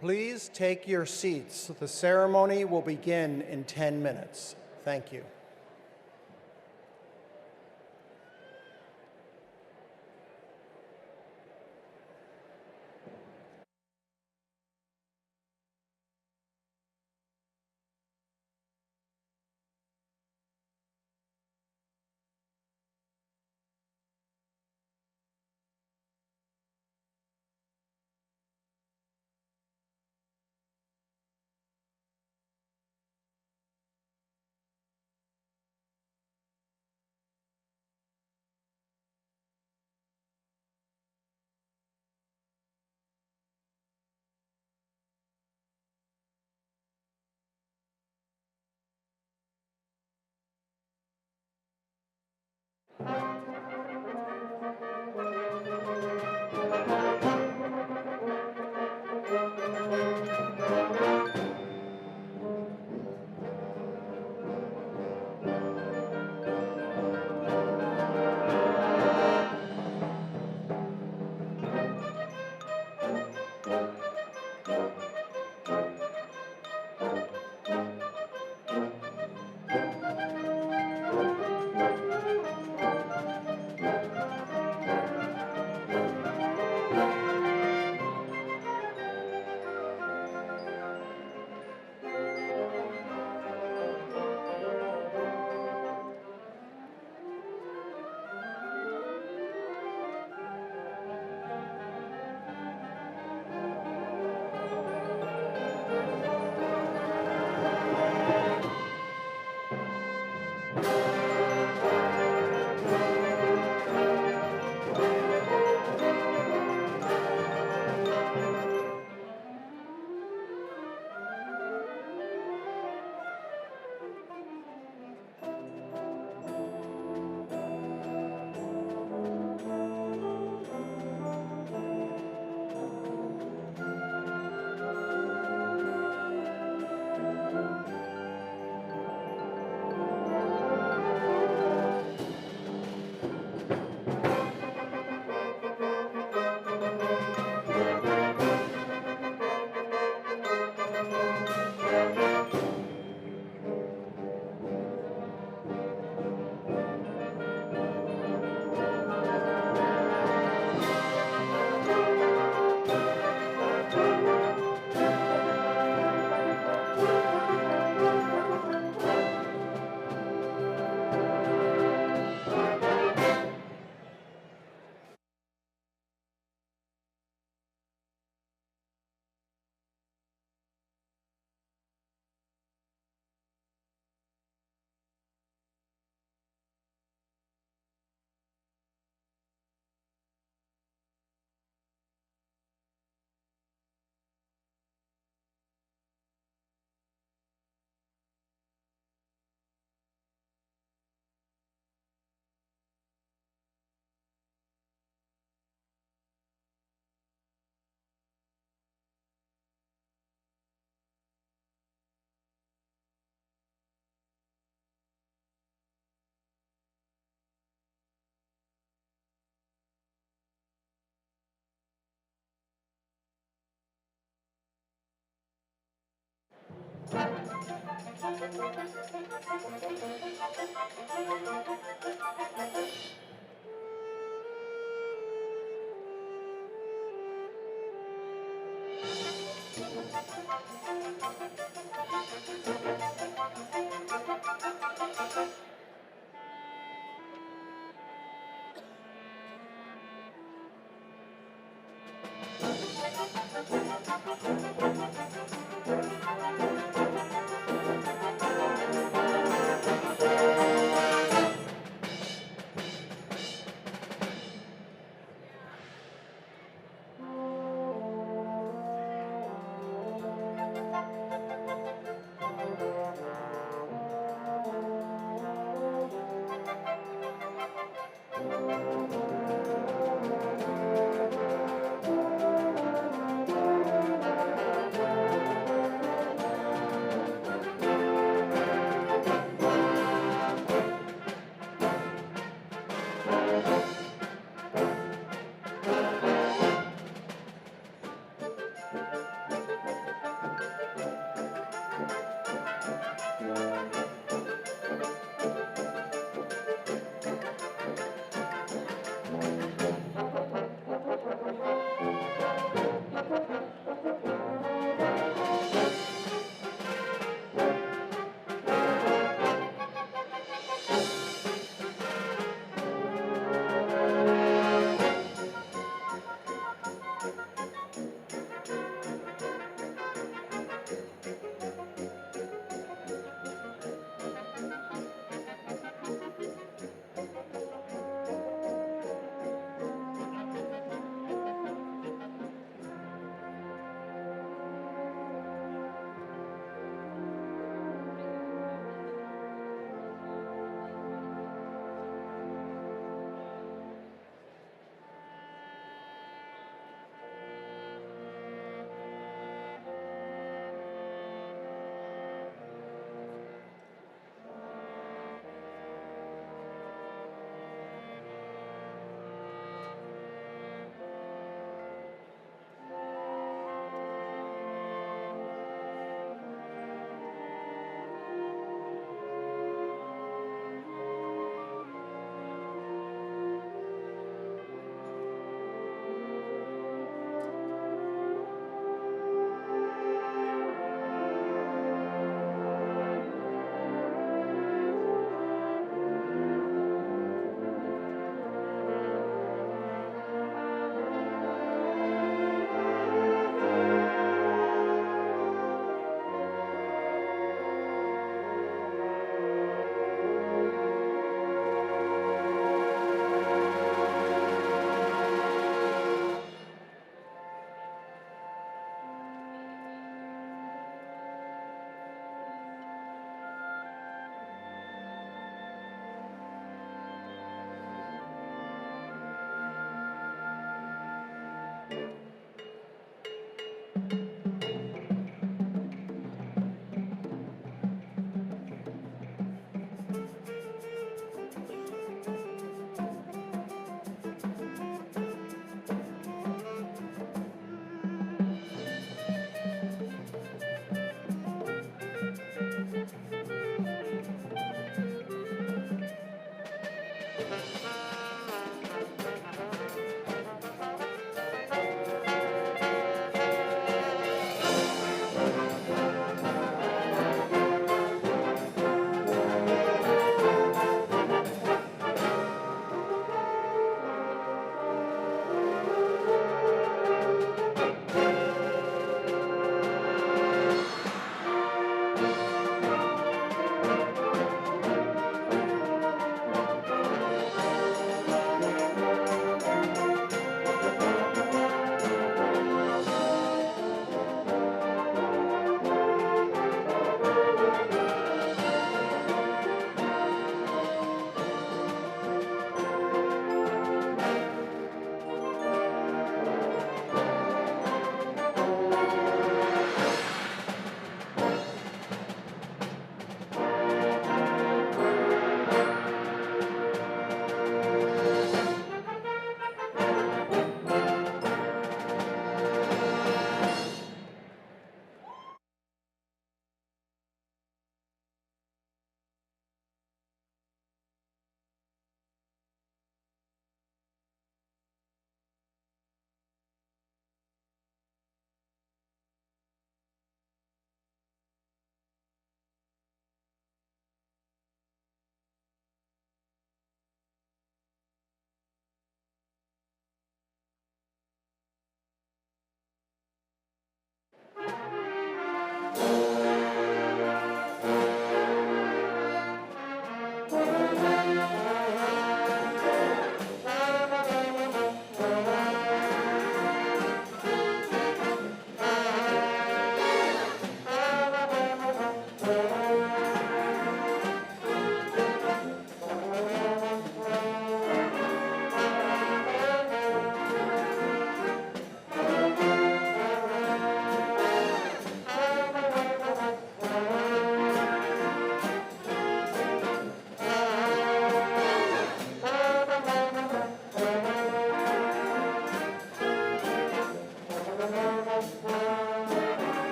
Please take your seats. The ceremony will begin in 10 minutes. Thank you.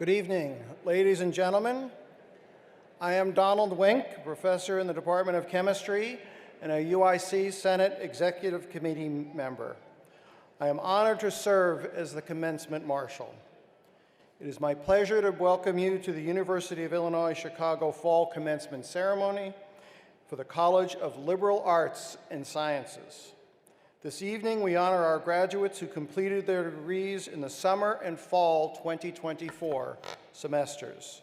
Good evening, ladies and gentlemen. I am Donald Wink, professor in the Department of Chemistry and a UIC Senate Executive Committee member. I am honored to serve as the commencement marshal. It is my pleasure to welcome you to the University of Illinois Chicago Fall Commencement Ceremony for the College of Liberal Arts and Sciences. This evening, we honor our graduates who completed their degrees in the summer and fall 2024 semesters.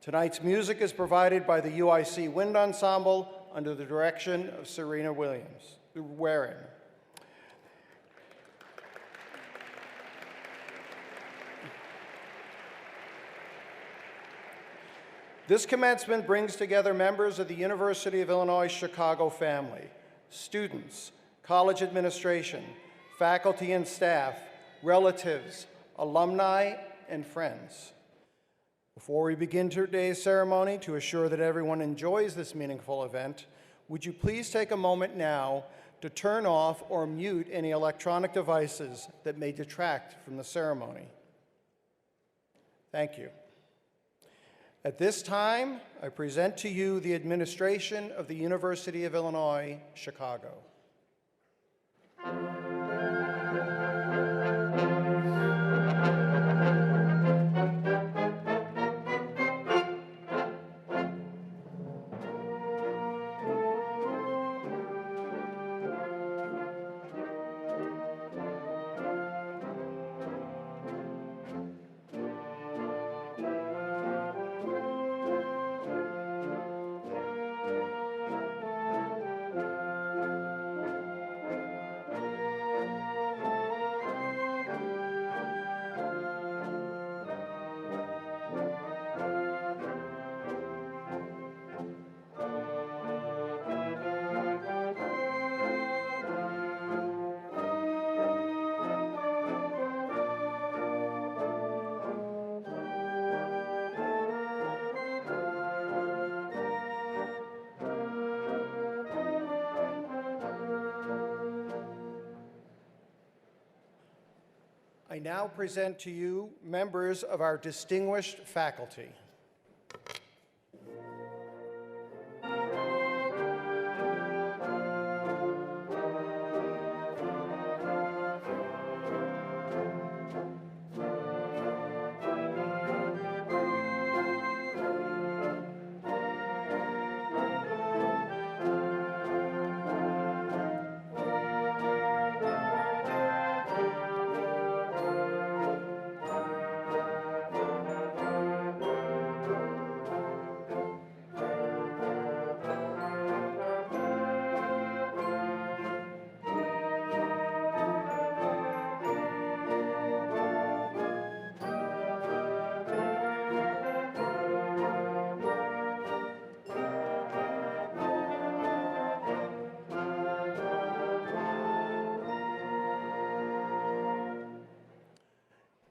Tonight's music is provided by the UIC Wind Ensemble under the direction of Serena Waring. This commencement brings together members of the University of Illinois Chicago family, students, college administration, faculty and staff, relatives, alumni, and friends. Before we begin today's ceremony, to assure that everyone enjoys this meaningful event, would you please take a moment now to turn off or mute any electronic devices that may detract from the ceremony? Thank you. At this time, I present to you the administration of the University of Illinois, Chicago. now present to you members of our distinguished faculty.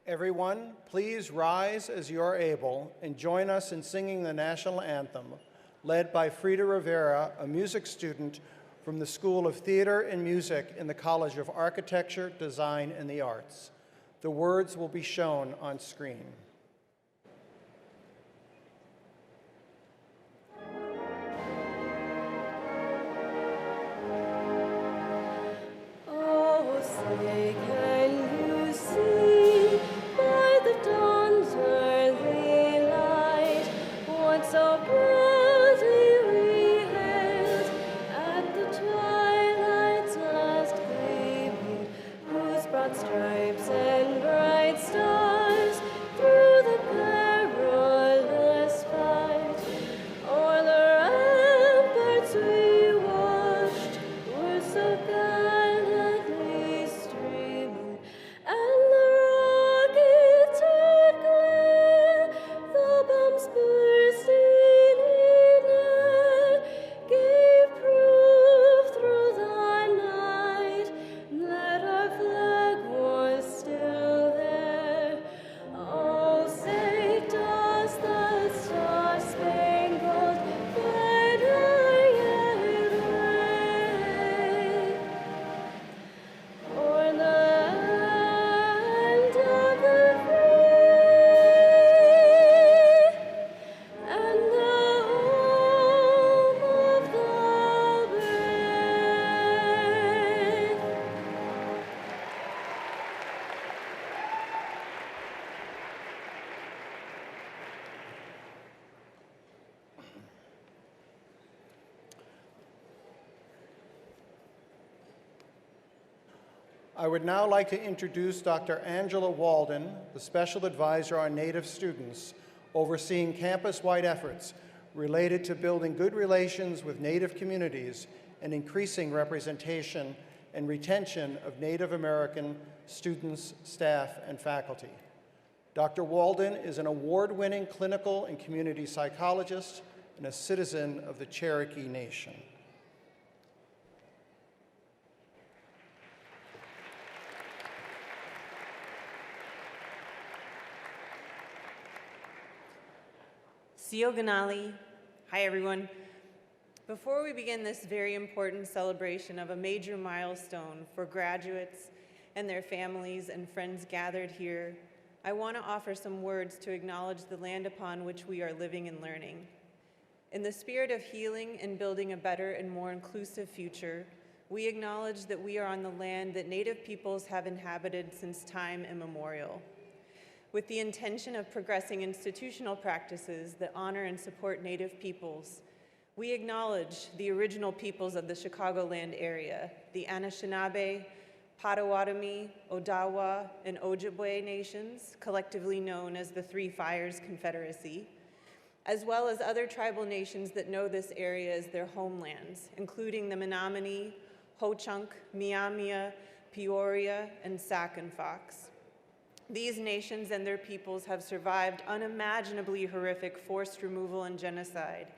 Everyone, please rise as you are able and join us in singing the national anthem, led by Frida Rivera, a music student from the School of Theater and Music in the College of Architecture, Design, and the Arts. The words will be shown on screen. Stripes and bright stars through the perilous fight. O'er the ramparts we watched were so gallantly streaming, and the rockets would glare, the bombs bursting in air, gave proof through the night that our flag was still there. Oh, say does the star-spangled banner yet wave o'er the land of the free and the home of the brave? I would now like to introduce Dr. Angela Walden, the Special Advisor on Native Students, overseeing campus-wide efforts related to building good relations with Native communities and increasing representation and retention of Native American students, staff, and faculty. Dr. Walden is an award-winning clinical and community psychologist and a citizen of the Cherokee Nation. Sioganali. Hi, everyone. Before we begin this very important celebration of a major milestone for graduates and their families and friends gathered here, I want to offer some words to acknowledge the land upon which we are living and learning. In the spirit of healing and building a better and more inclusive future, we acknowledge that we are on the land that Native peoples have inhabited since time immemorial. With the intention of progressing institutional practices that honor and support Native peoples, we acknowledge the original peoples of the Chicagoland area, the Anishinaabe, Potawatomi, Odawa, and Ojibwe nations, collectively known as the Three Fires Confederacy, as well as other tribal nations that know this area as their homelands, including the Menominee, Ho-Chunk, Miamia, Peoria, and Sac and Fox. These nations and their peoples have survived unimaginably horrific forced removal and genocide,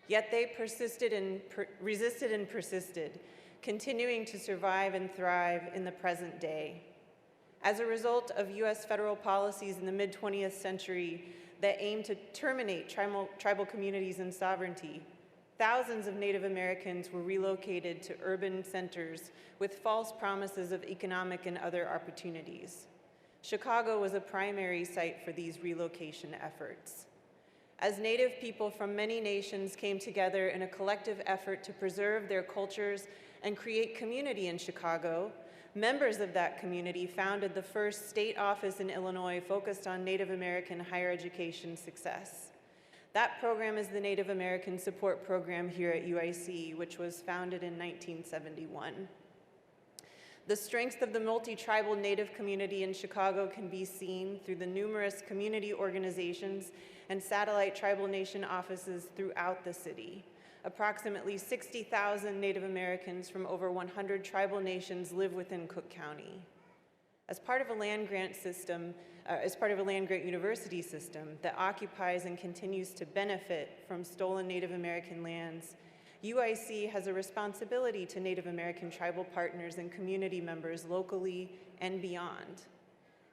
yet they resisted and persisted, continuing to survive and thrive in the present day. As a result of US federal policies in the mid-20th century that aimed to terminate tribal communities and sovereignty, thousands of Native Americans were relocated to urban centers with false promises of economic and other opportunities. Chicago was a primary site for these relocation efforts. As Native people from many nations came together in a collective effort to preserve their cultures and create community in Chicago, members of that community founded the first state office in Illinois focused on Native American higher education success. That program is the Native American Support Program here at UIC, which was founded in 1971. The strength of the multi-tribal Native community in Chicago can be seen through the numerous community organizations and satellite tribal nation offices throughout the city. Approximately 60,000 Native Americans from over 100 tribal nations live within Cook County. As part of a land grant university system that occupies and continues to benefit from stolen Native American lands, UIC has a responsibility to Native American tribal partners and community members locally and beyond.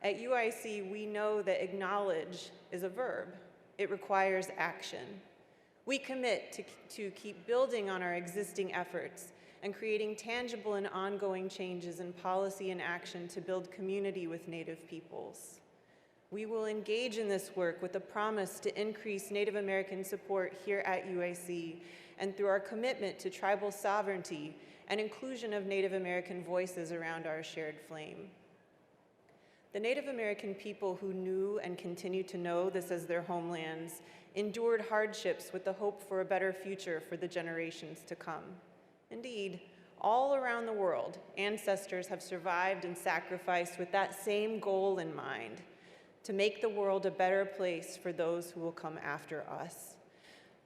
At UIC, we know that acknowledge is a verb. It requires action. We commit to keep building on our existing efforts and creating tangible and ongoing changes in policy and action to build community with Native peoples. We will engage in this work with a promise to increase Native American support here at UIC and through our commitment to tribal sovereignty and inclusion of Native American voices around our shared flame. The Native American people who knew and continue to know this as their homelands endured hardships with the hope for a better future for the generations to come. Indeed, all around the world, ancestors have survived and sacrificed with that same goal in mind, to make the world a better place for those who will come after us.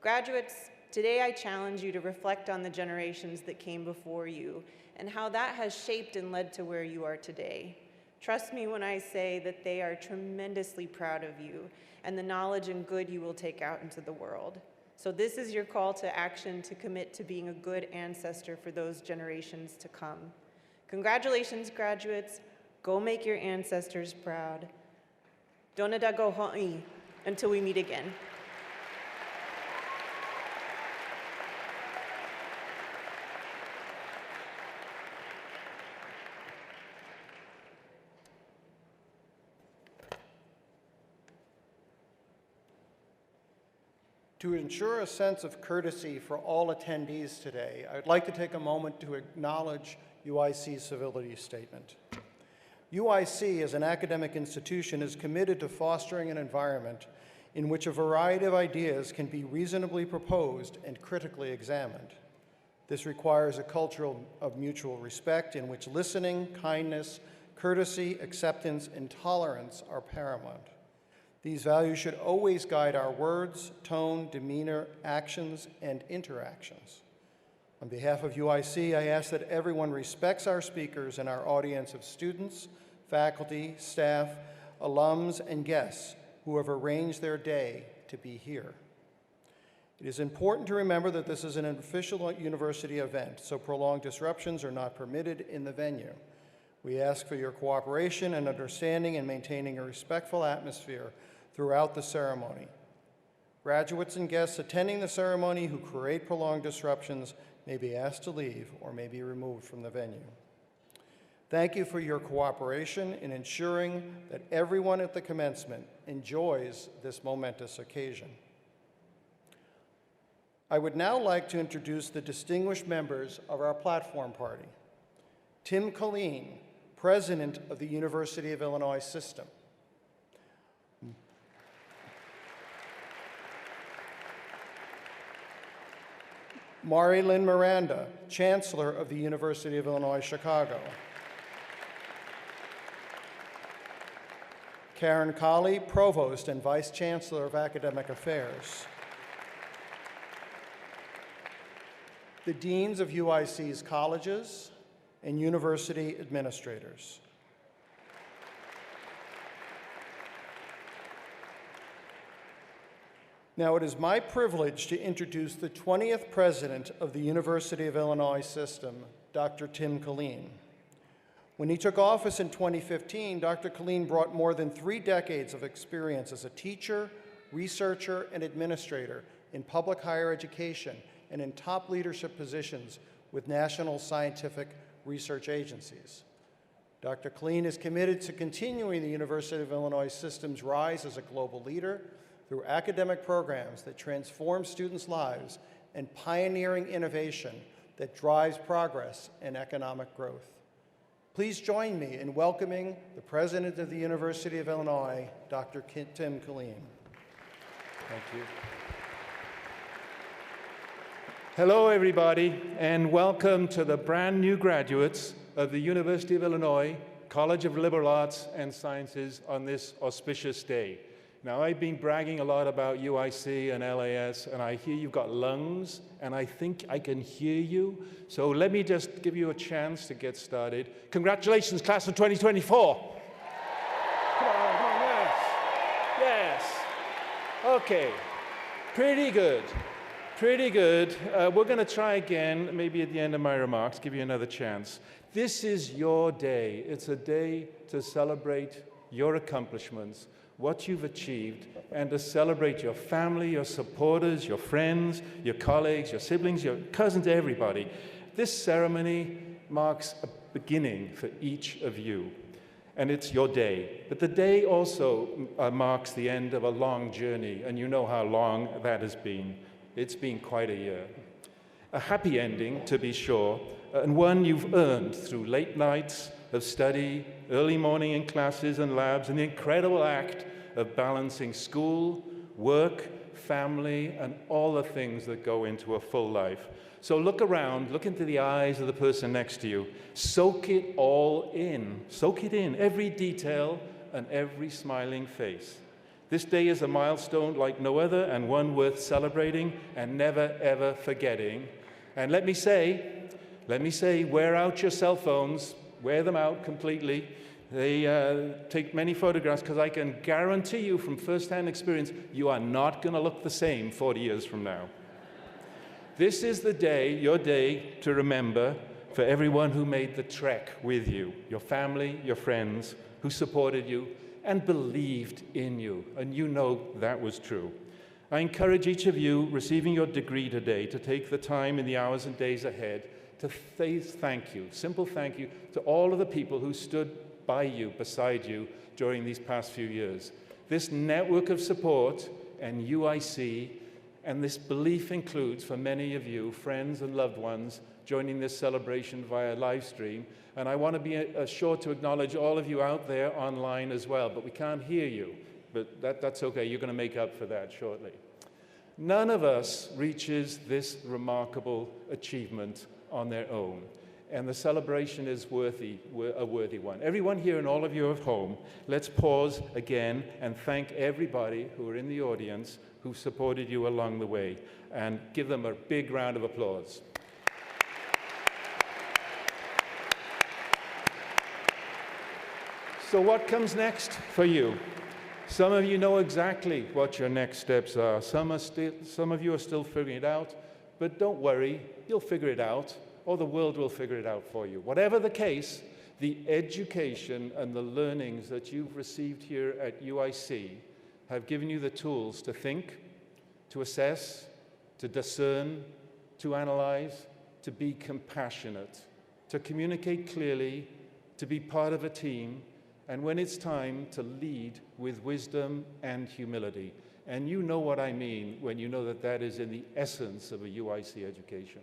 Graduates, today I challenge you to reflect on the generations that came before you and how that has shaped and led to where you are today. Trust me when I say that they are tremendously proud of you and the knowledge and good you will take out into the world. So this is your call to action to commit to being a good ancestor for those generations to come. Congratulations, graduates. Go make your ancestors proud. Dona da go ho'i until we meet again. To ensure a sense of courtesy for all attendees today, I would like to take a moment to acknowledge UIC's civility statement. UIC, as an academic institution, is committed to fostering an environment in which a variety of ideas can be reasonably proposed and critically examined. This requires a culture of mutual respect in which listening, kindness, courtesy, acceptance, and tolerance are paramount. These values should always guide our words, tone, demeanor, actions, and interactions. On behalf of UIC, I ask that everyone respects our speakers and our audience of students, faculty, staff, alums, and guests who have arranged their day to be here. It is important to remember that this is an official university event, so prolonged disruptions are not permitted in the venue. We ask for your cooperation and understanding in maintaining a respectful atmosphere throughout the ceremony. Graduates and guests attending the ceremony who create prolonged disruptions may be asked to leave or may be removed from the venue. Thank you for your cooperation in ensuring that everyone at the commencement enjoys this momentous occasion. I would now like to introduce the distinguished members of our platform party. Tim Killeen, President of the University of Illinois System. Mari Lynn Miranda, Chancellor of the University of Illinois Chicago. Karen Colley, Provost and Vice Chancellor of Academic Affairs. The Deans of UIC's colleges and university administrators. Now, it is my privilege to introduce the 20th President of the University of Illinois System, Dr. Tim Killeen. When he took office in 2015, Dr. Killeen brought more than 3 decades of experience as a teacher, researcher, and administrator in public higher education and in top leadership positions with national scientific research agencies. Dr. Killeen is committed to continuing the University of Illinois system's rise as a global leader through academic programs that transform students' lives and pioneering innovation that drives progress and economic growth. Please join me in welcoming the President of the University of Illinois, Dr. Tim Killeen. Thank you. Hello, everybody, and welcome to the brand new graduates of the University of Illinois College of Liberal Arts and Sciences on this auspicious day. Now, I've been bragging a lot about UIC and LAS, and I hear you've got lungs, and I think I can hear you. So let me just give you a chance to get started. Congratulations, class of 2024. Come on, yes. Yes. Okay, pretty good. Pretty good. We're going to try again, maybe at the end of my remarks, give you another chance. This is your day. It's a day to celebrate your accomplishments, what you've achieved, and to celebrate your family, your supporters, your friends, your colleagues, your siblings, your cousins, everybody. This ceremony marks a beginning for each of you, and it's your day. But the day also marks the end of a long journey, and you know how long that has been. It's been quite a year. A happy ending, to be sure, and one you've earned through late nights of study, early morning in classes and labs, and the incredible act of balancing school, work, family, and all the things that go into a full life. So look around, look into the eyes of the person next to you. Soak it all in. Soak it in, every detail and every smiling face. This day is a milestone like no other, and one worth celebrating and never, ever forgetting. And let me say, wear out your cell phones, wear them out completely. They take many photographs, because I can guarantee you from firsthand experience, you are not going to look the same 40 years from now. This is the day, your day, to remember for everyone who made the trek with you, your family, your friends, who supported you and believed in you, and you know that was true. I encourage each of you receiving your degree today to take the time in the hours and days ahead to say thank you, simple thank you, to all of the people who stood by you, beside you, during these past few years. This network of support and UIC and this belief includes, for many of you, friends and loved ones joining this celebration via live stream. And I want to be sure to acknowledge all of you out there online as well, but we can't hear you. But that's okay, you're going to make up for that shortly. None of us reaches this remarkable achievement on their own, and the celebration is a worthy one. Everyone here and all of you at home, let's pause again and thank everybody who are in the audience who supported you along the way, and give them a big round of applause. So what comes next for you? Some of you know exactly what your next steps are. Some of you are still figuring it out, but don't worry, you'll figure it out, or the world will figure it out for you. Whatever the case, the education and the learnings that you've received here at UIC have given you the tools to think, to assess, to discern, to analyze, to be compassionate, to communicate clearly, to be part of a team, and when it's time, to lead with wisdom and humility. And you know what I mean when you know that that is in the essence of a UIC education.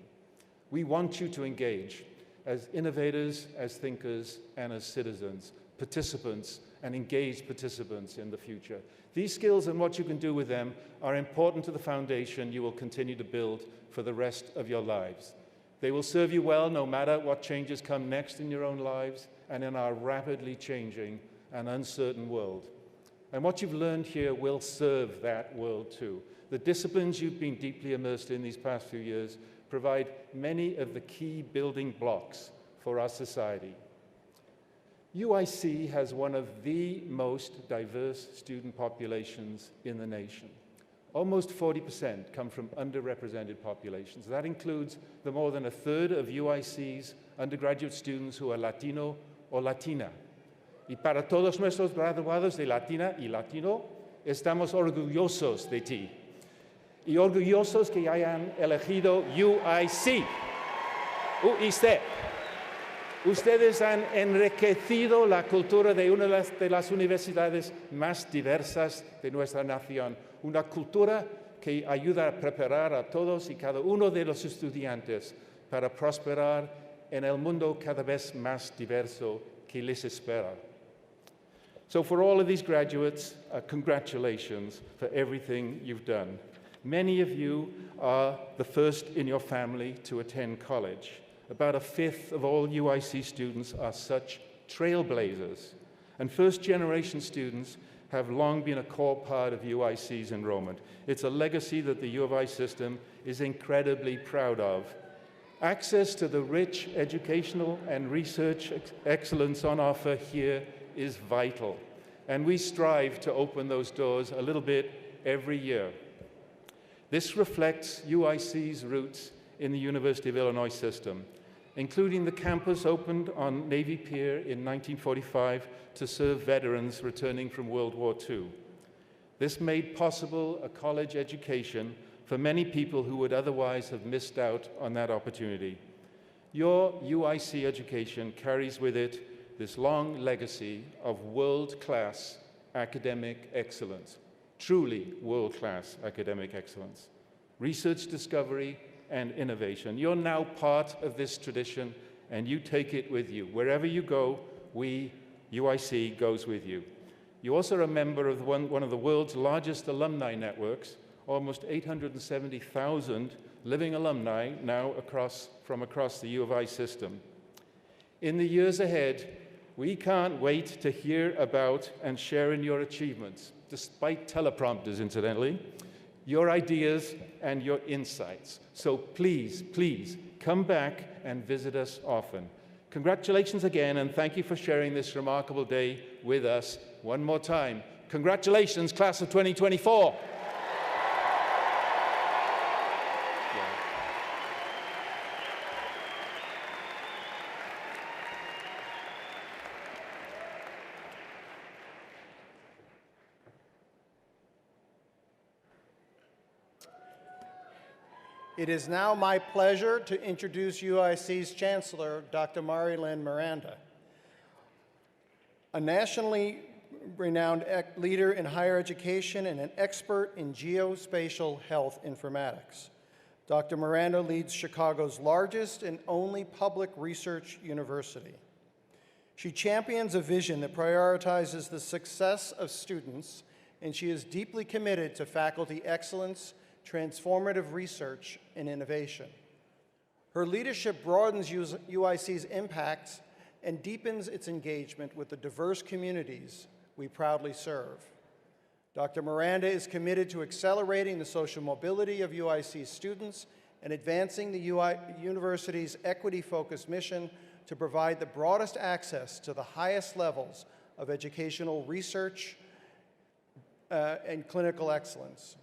We want you to engage as innovators, as thinkers, and as citizens, participants, and engaged participants in the future. These skills and what you can do with them are important to the foundation you will continue to build for the rest of your lives. They will serve you well no matter what changes come next in your own lives and in our rapidly changing and uncertain world. And what you've learned here will serve that world too. The disciplines you've been deeply immersed in these past few years provide many of the key building blocks for our society. UIC has one of the most diverse student populations in the nation. Almost 40% come from underrepresented populations. That includes the more than a third of UIC's undergraduate students who are Latino o Latina. Y para todos nuestros graduados de Latina y Latino, estamos orgullosos de ti. Y orgullosos que hayan elegido UIC. UIC. Ustedes han enriquecido la cultura de una de las universidades más diversas de nuestra nación, una cultura que ayuda a preparar a todos y cada uno de los estudiantes para prosperar en el mundo cada vez más diverso que les espera. So for all of these graduates, congratulations for everything you've done. Many of you are the first in your family to attend college. About a fifth of all UIC students are such trailblazers. And first-generation students have long been a core part of UIC's enrollment. It's a legacy that the U of I system is incredibly proud of. Access to the rich educational and research excellence on offer here is vital, and we strive to open those doors a little bit every year. This reflects UIC's roots in the University of Illinois system, including the campus opened on Navy Pier in 1945 to serve veterans returning from World War II. This made possible a college education for many people who would otherwise have missed out on that opportunity. Your UIC education carries with it this long legacy of world-class academic excellence, truly world-class academic excellence, research discovery, and innovation. You're now part of this tradition, and you take it with you. Wherever you go, we, UIC, goes with you. You also are a member of one of the world's largest alumni networks, almost 870,000 living alumni now from across the U of I system. In the years ahead, we can't wait to hear about and share in your achievements, despite teleprompters, incidentally, your ideas and your insights. So please, please, come back and visit us often. Congratulations again, and thank you for sharing this remarkable day with us. One more time, congratulations, class of 2024. It is now my pleasure to introduce UIC's Chancellor, Dr. Mari-Lynn Miranda. A nationally renowned leader in higher education and an expert in geospatial health informatics. Dr. Miranda leads Chicago's largest and only public research university. She champions a vision that prioritizes the success of students, and she is deeply committed to faculty excellence, transformative research, and innovation. Her leadership broadens UIC's impact and deepens its engagement with the diverse communities we proudly serve. Dr. Miranda is committed to accelerating the social mobility of UIC students and advancing the university's equity-focused mission to provide the broadest access to the highest levels of educational research and clinical excellence.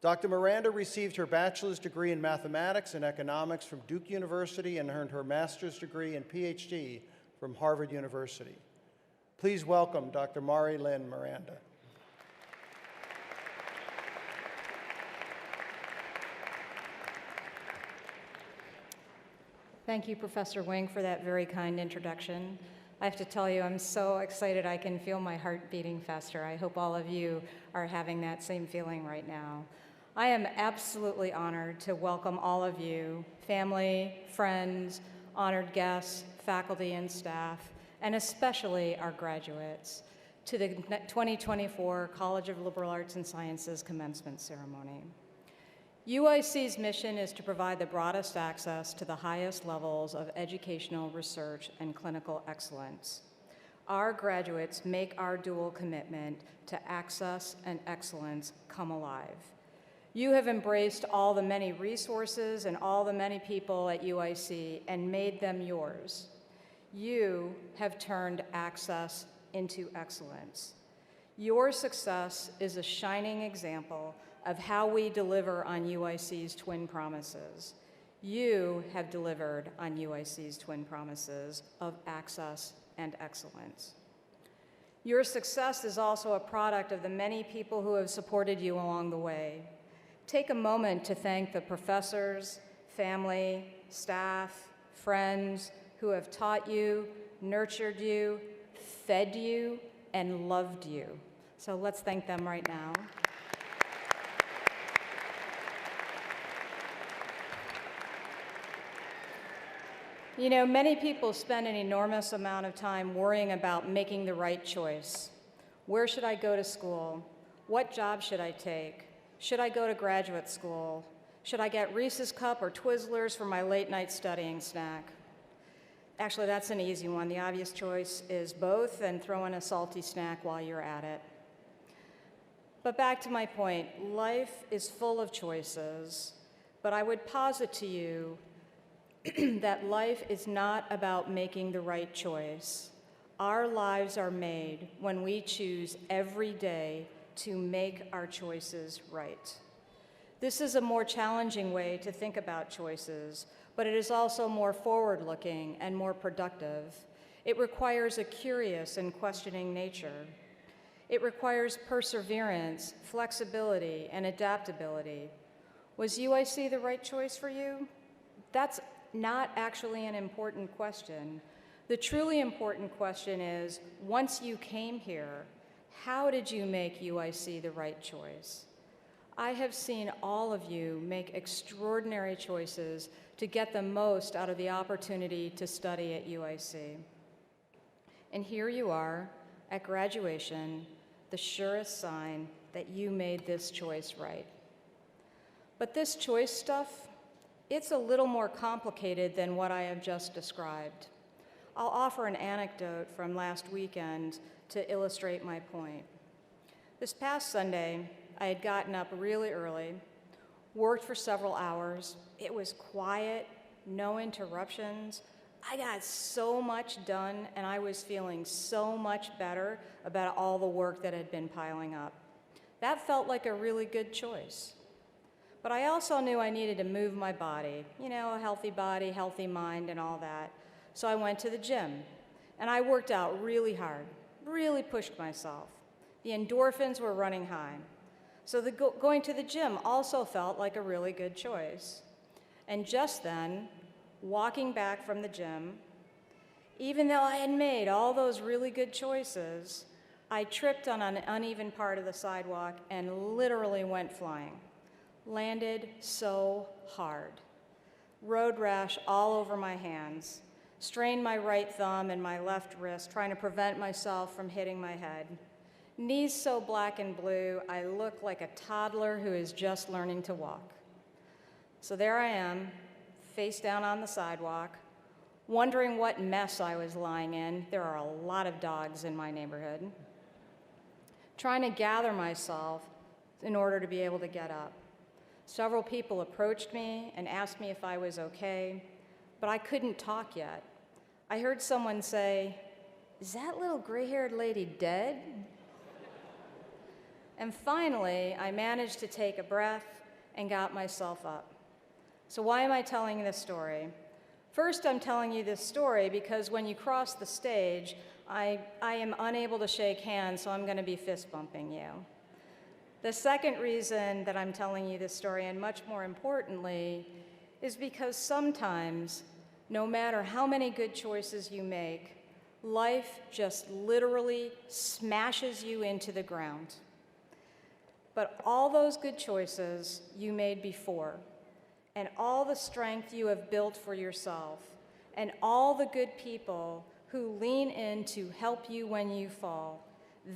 Dr. Miranda received her bachelor's degree in mathematics and economics from Duke University and earned her master's degree and PhD from Harvard University. Please welcome Dr. Mari-Lynn Miranda. Thank you, Professor Wink, for that very kind introduction. I have to tell you, I'm so excited I can feel my heart beating faster. I hope all of you are having that same feeling right now. I am absolutely honored to welcome all of you, family, friends, honored guests, faculty and staff, and especially our graduates, to the 2024 College of Liberal Arts and Sciences commencement ceremony. UIC's mission is to provide the broadest access to the highest levels of educational research and clinical excellence. Our graduates make our dual commitment to access and excellence come alive. You have embraced all the many resources and all the many people at UIC and made them yours. You have turned access into excellence. Your success is a shining example of how we deliver on UIC's twin promises. You have delivered on UIC's twin promises of access and excellence. Your success is also a product of the many people who have supported you along the way. Take a moment to thank the professors, family, staff, friends, who have taught you, nurtured you, fed you, and loved you. So let's thank them right now. You know, many people spend an enormous amount of time worrying about making the right choice. Where should I go to school? What job should I take? Should I go to graduate school? Should I get Reese's Cup or Twizzlers for my late night studying snack? Actually, that's an easy one. The obvious choice is both, and throw in a salty snack while you're at it. But back to my point, life is full of choices, but I would posit to you that life is not about making the right choice. Our lives are made when we choose every day to make our choices right. This is a more challenging way to think about choices, but it is also more forward-looking and more productive. It requires a curious and questioning nature. It requires perseverance, flexibility, and adaptability. Was UIC the right choice for you? That's not actually an important question. The truly important question is, once you came here, how did you make UIC the right choice? I have seen all of you make extraordinary choices to get the most out of the opportunity to study at UIC. And here you are at graduation, the surest sign that you made this choice right. But this choice stuff, it's a little more complicated than what I have just described. I'll offer an anecdote from last weekend to illustrate my point. This past Sunday, I had gotten up really early, worked for several hours. It was quiet, no interruptions. I got so much done, and I was feeling so much better about all the work that had been piling up. That felt like a really good choice. But I also knew I needed to move my body, you know, a healthy body, healthy mind, and all that. So I went to the gym, and I worked out really hard, really pushed myself. The endorphins were running high. So going to the gym also felt like a really good choice. And just then, walking back from the gym, even though I had made all those really good choices, I tripped on an uneven part of the sidewalk and literally went flying. Landed so hard. Road rash all over my hands. Strained my right thumb and my left wrist, trying to prevent myself from hitting my head. Knees so black and blue, I look like a toddler who is just learning to walk. So there I am, face down on the sidewalk, wondering what mess I was lying in. There are a lot of dogs in my neighborhood. Trying to gather myself in order to be able to get up. Several people approached me and asked me if I was okay, but I couldn't talk yet. I heard someone say, "Is that little gray-haired lady dead?" And finally, I managed to take a breath and got myself up. So why am I telling this story? First, I'm telling you this story because when you cross the stage, I am unable to shake hands, so I'm going to be fist bumping you. The second reason that I'm telling you this story, and much more importantly, is because sometimes, no matter how many good choices you make, life just literally smashes you into the ground. But all those good choices you made before, and all the strength you have built for yourself, and all the good people who lean in to help you when you fall,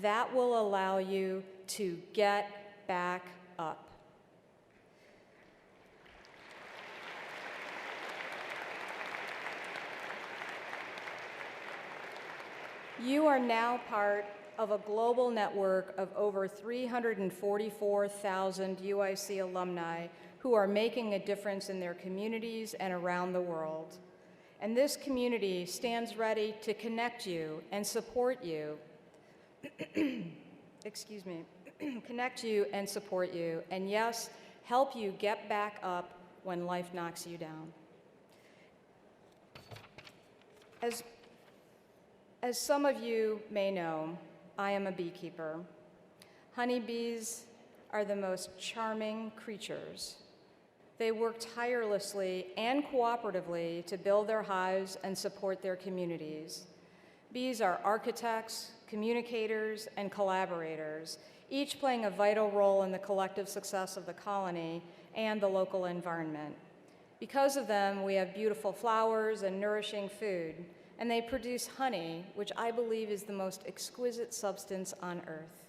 that will allow you to get back up. You are now part of a global network of over 344,000 UIC alumni who are making a difference in their communities and around the world. And this community stands ready to connect you and support you. Excuse me. Connect you and support you, and yes, help you get back up when life knocks you down. As some of you may know, I am a beekeeper. Honeybees are the most charming creatures. They work tirelessly and cooperatively to build their hives and support their communities. Bees are architects, communicators, and collaborators, each playing a vital role in the collective success of the colony and the local environment. Because of them, we have beautiful flowers and nourishing food, and they produce honey, which I believe is the most exquisite substance on earth.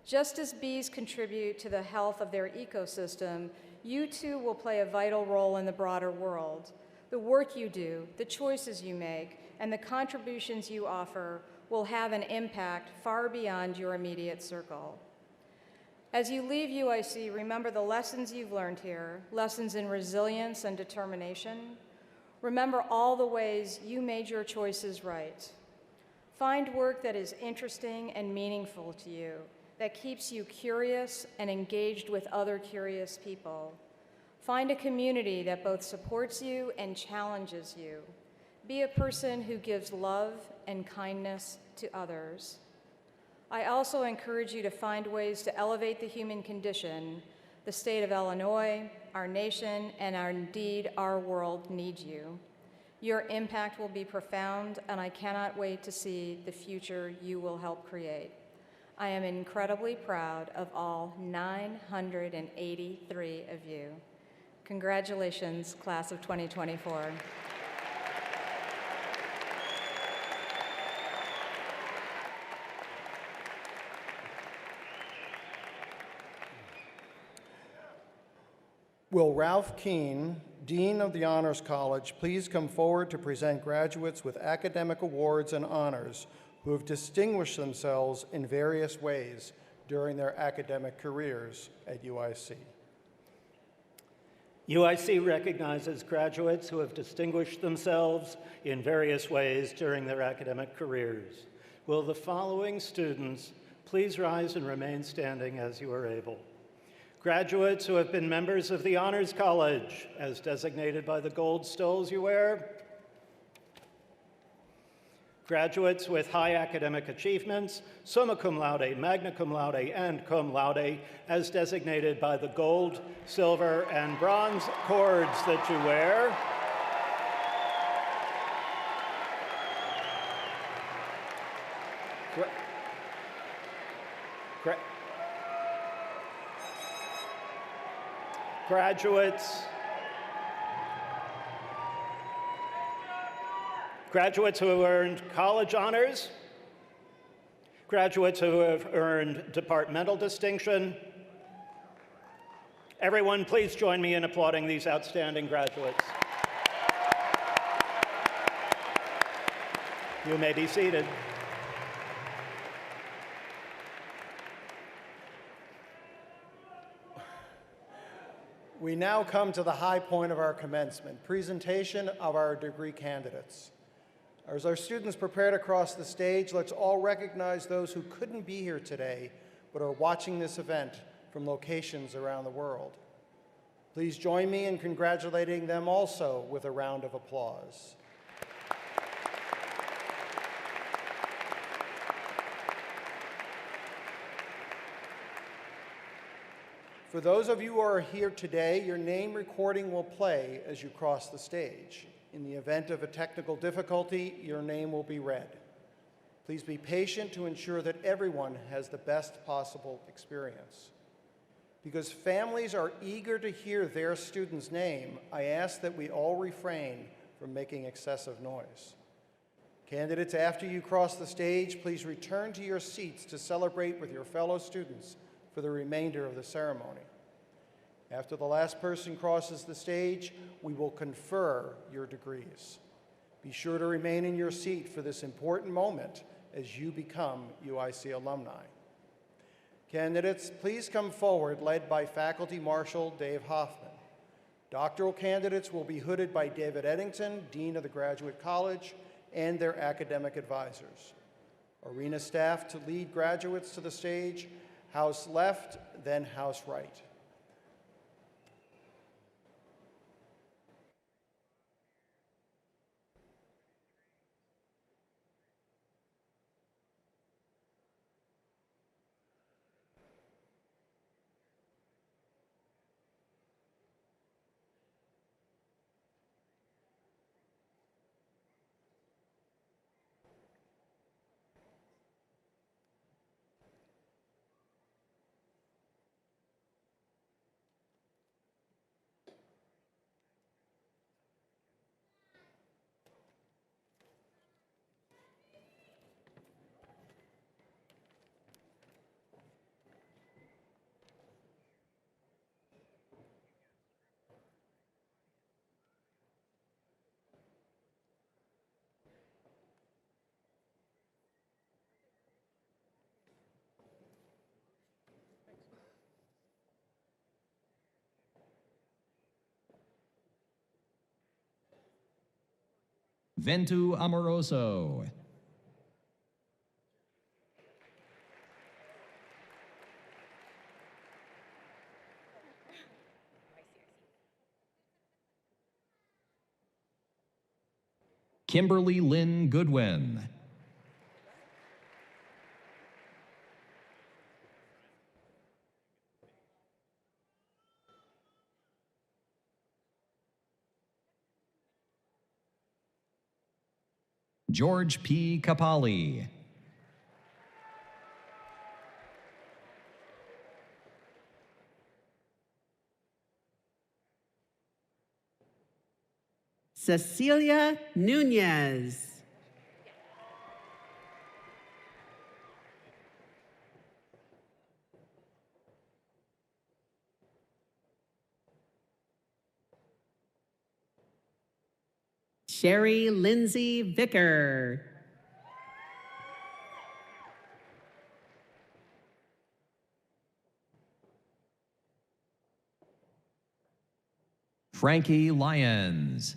Just as bees contribute to the health of their ecosystem, you too will play a vital role in the broader world. The work you do, the choices you make, and the contributions you offer will have an impact far beyond your immediate circle. As you leave UIC, remember the lessons you've learned here, lessons in resilience and determination. Remember all the ways you made your choices right. Find work that is interesting and meaningful to you, that keeps you curious and engaged with other curious people. Find a community that both supports you and challenges you. Be a person who gives love and kindness to others. I also encourage you to find ways to elevate the human condition. The state of Illinois, our nation, and indeed our world need you. Your impact will be profound, and I cannot wait to see the future you will help create. I am incredibly proud of all 983 of you. Congratulations, class of 2024. Will Ralph Keene, Dean of the Honors College, please come forward to present graduates with academic awards and honors who have distinguished themselves in various ways during their academic careers at UIC. UIC recognizes graduates who have distinguished themselves in various ways during their academic careers. Will the following students please rise and remain standing as you are able? Graduates who have been members of the Honors College, as designated by the gold stoles you wear. Graduates with high academic achievements, summa cum laude, magna cum laude, and cum laude, as designated by the gold, silver, and bronze cords that you wear. Graduates who have earned college honors, graduates who have earned departmental distinction. Everyone, please join me in applauding these outstanding graduates. You may be seated. We now come to the high point of our commencement, presentation of our degree candidates. As our students prepare to cross the stage, let's all recognize those who couldn't be here today but are watching this event from locations around the world. Please join me in congratulating them also with a round of applause. For those of you who are here today, your name recording will play as you cross the stage. In the event of a technical difficulty, your name will be read. Please be patient to ensure that everyone has the best possible experience. Because families are eager to hear their student's name, I ask that we all refrain from making excessive noise. Candidates, after you cross the stage, please return to your seats to celebrate with your fellow students for the remainder of the ceremony. After the last person crosses the stage, we will confer your degrees. Be sure to remain in your seat for this important moment as you become UIC alumni. Candidates, please come forward, led by Faculty Marshal Dave Hoffman. Doctoral candidates will be hooded by David Eddington, Dean of the Graduate College, and their academic advisors. Arena staff to lead graduates to the stage, house left, then house right. Ventu Amoroso. Kimberly Lynn Goodwin. George P. Capali. Cecilia Nunez. Sherry Lindsay Vicker. Frankie Lyons.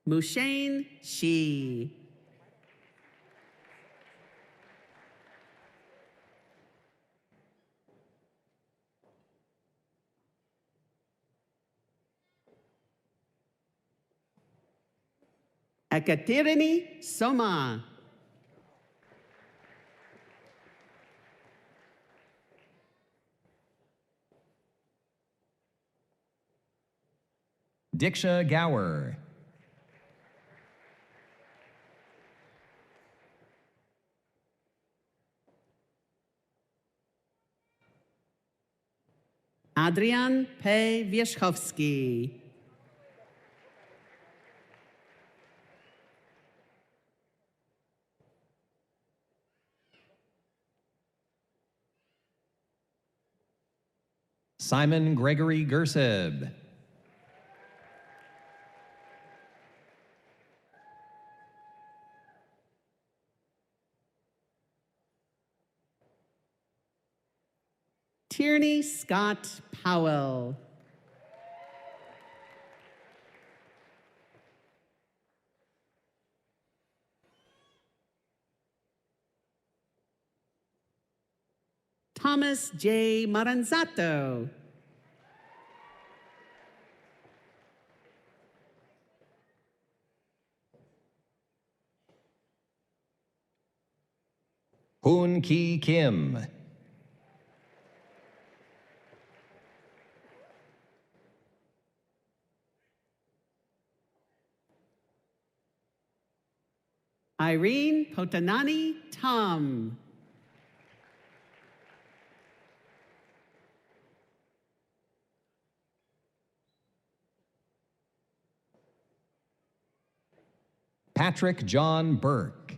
Mushane Shi. Ekaterini Soma. Diksha Gower. Adrian P. Wierzchowski. Simon Gregory Gersib. Tierney Scott Powell. Thomas J. Maranzato. Hoon Ki Kim. Irene Potanani Tom. Patrick John Burke.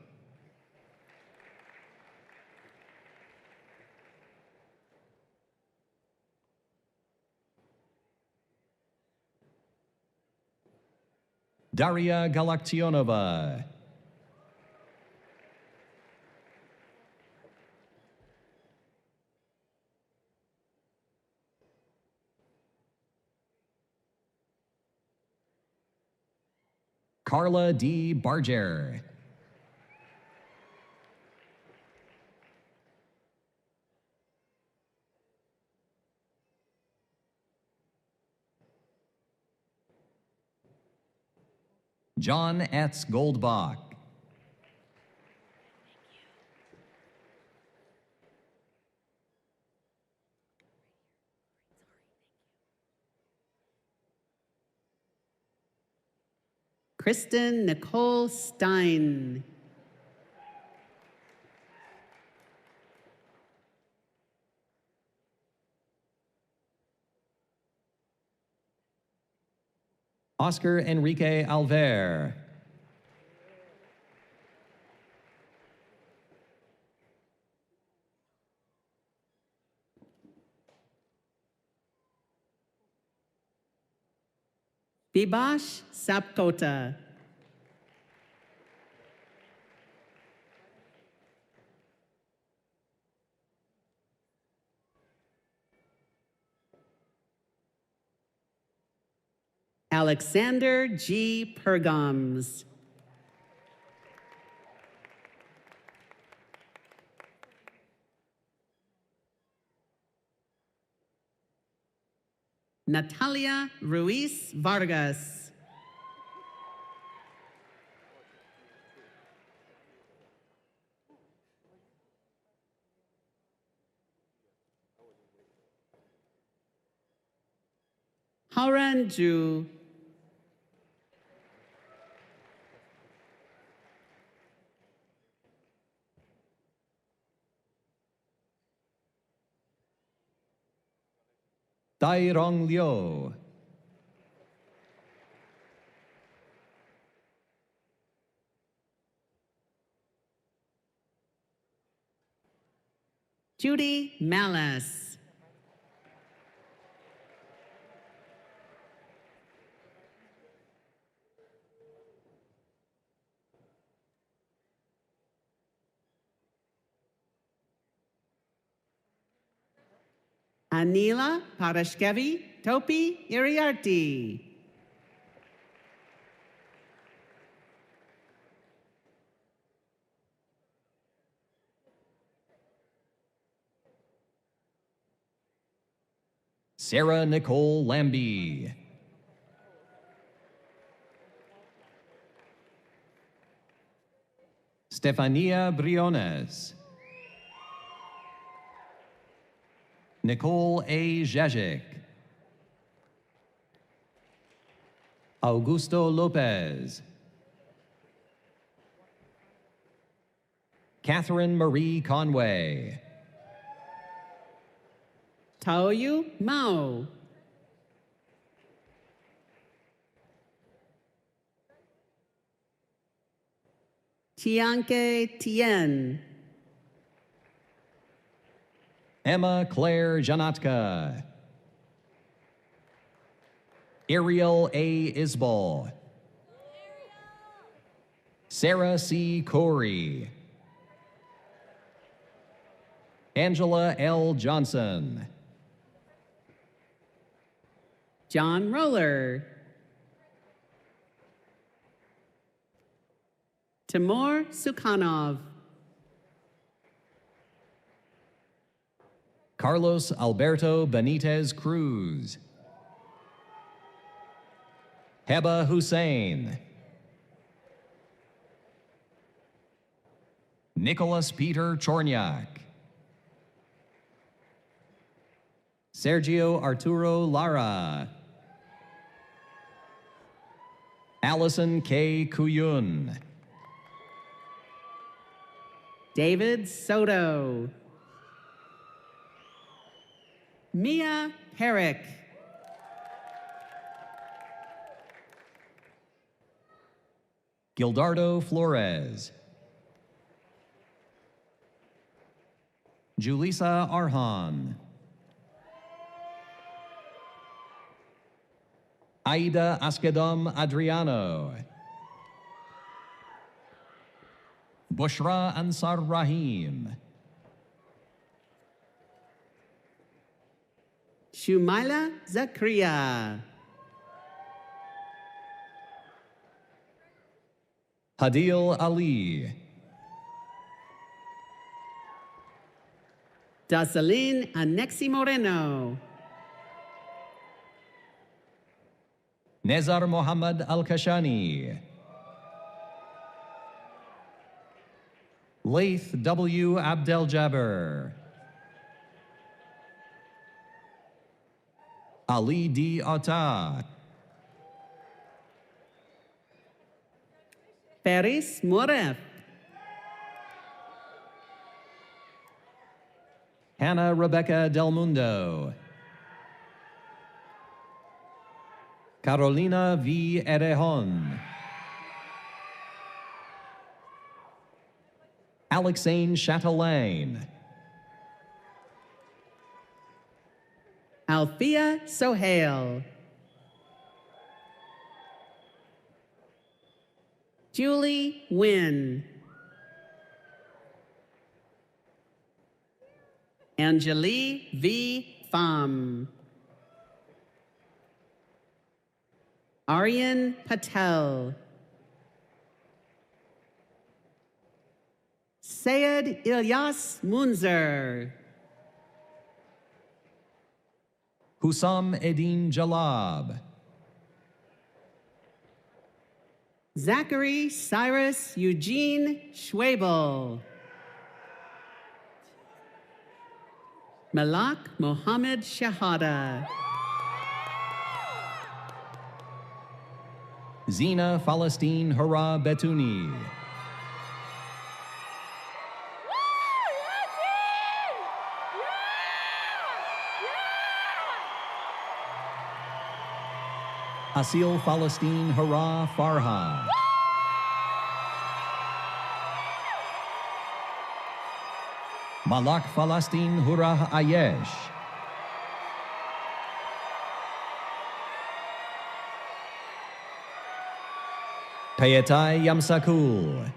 Daria Galaktionova. Carla D. Barger. John Etz Goldbach. Kristen Nicole Stein. Oscar Enrique Alver. Bibash Sapkota. Alexander G. Pergams. Natalia Ruiz Vargas. Hauran Ju. Tai Rong Liu. Judy Malice. Anila Parashkevi Topi Iriarty. Sarah Nicole Lambie. Stefania Briones. Nicole A. Zajek. Augusto Lopez. Catherine Marie Conway. Taoyu Mao. Tianke Tien. Emma Claire Janatka. Ariel A. Isbal. Sarah C. Corey. Angela L. Johnson. John Roller. Timur Sukhanov. Carlos Alberto Benitez Cruz. Heba Hussein. Nicholas Peter Chornyak. Sergio Arturo Lara. Allison K. Kuyun. David Soto. Mia Herrick. Gildardo Flores. Julissa Arhan. Aida Askedom Adriano. Bushra Ansar Rahim. Shumaila Zakria. Hadil Ali. Daceline Anexi Moreno. Nezar Mohammad Al-Kashani. Laith W. Abdel Jabber. Ali D. Atta. Paris Moref. Hannah Rebecca Del Mundo. Carolina V. Erejon. Alexane Chatelain. Althea Sohail. Julie Wynn. Angelique V. Pham. Aryan Patel. Sayed Ilyas Munzer. Hussam Eddin Jalab. Zachary Cyrus Eugene Schwabel. Malak Mohammed Shahada. Zina Falastine Hura Betuni. Asil Falastine Hura Farhan. Malak Falastine Hura Ayesh. Payatai Yamsakul.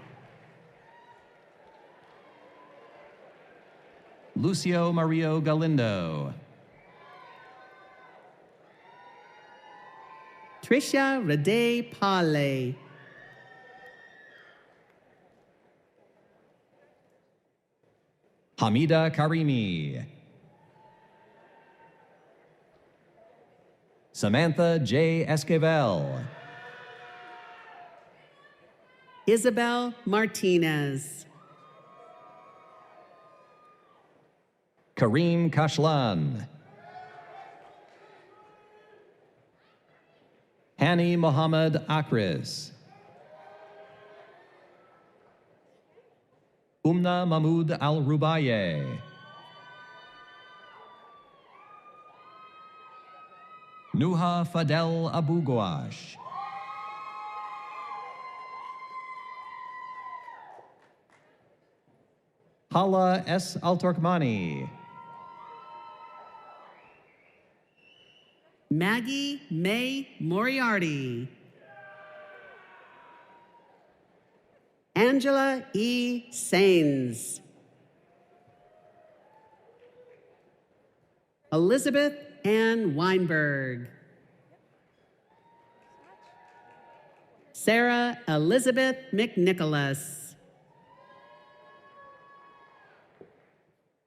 Lucio Mario Galindo. Trisha Rade Pale. Hamida Karimi. Samantha J. Esquivel. Isabel Martinez. Kareem Kashlan. Hani Mohammed Akris. Umna Mahmoud Al Rubaye. Nuha Fadel Abu Gouash. Hala S. Al Turkmani. Maggie May Moriarty. Angela E. Sains. Elizabeth Ann Weinberg. Sarah Elizabeth McNicholas.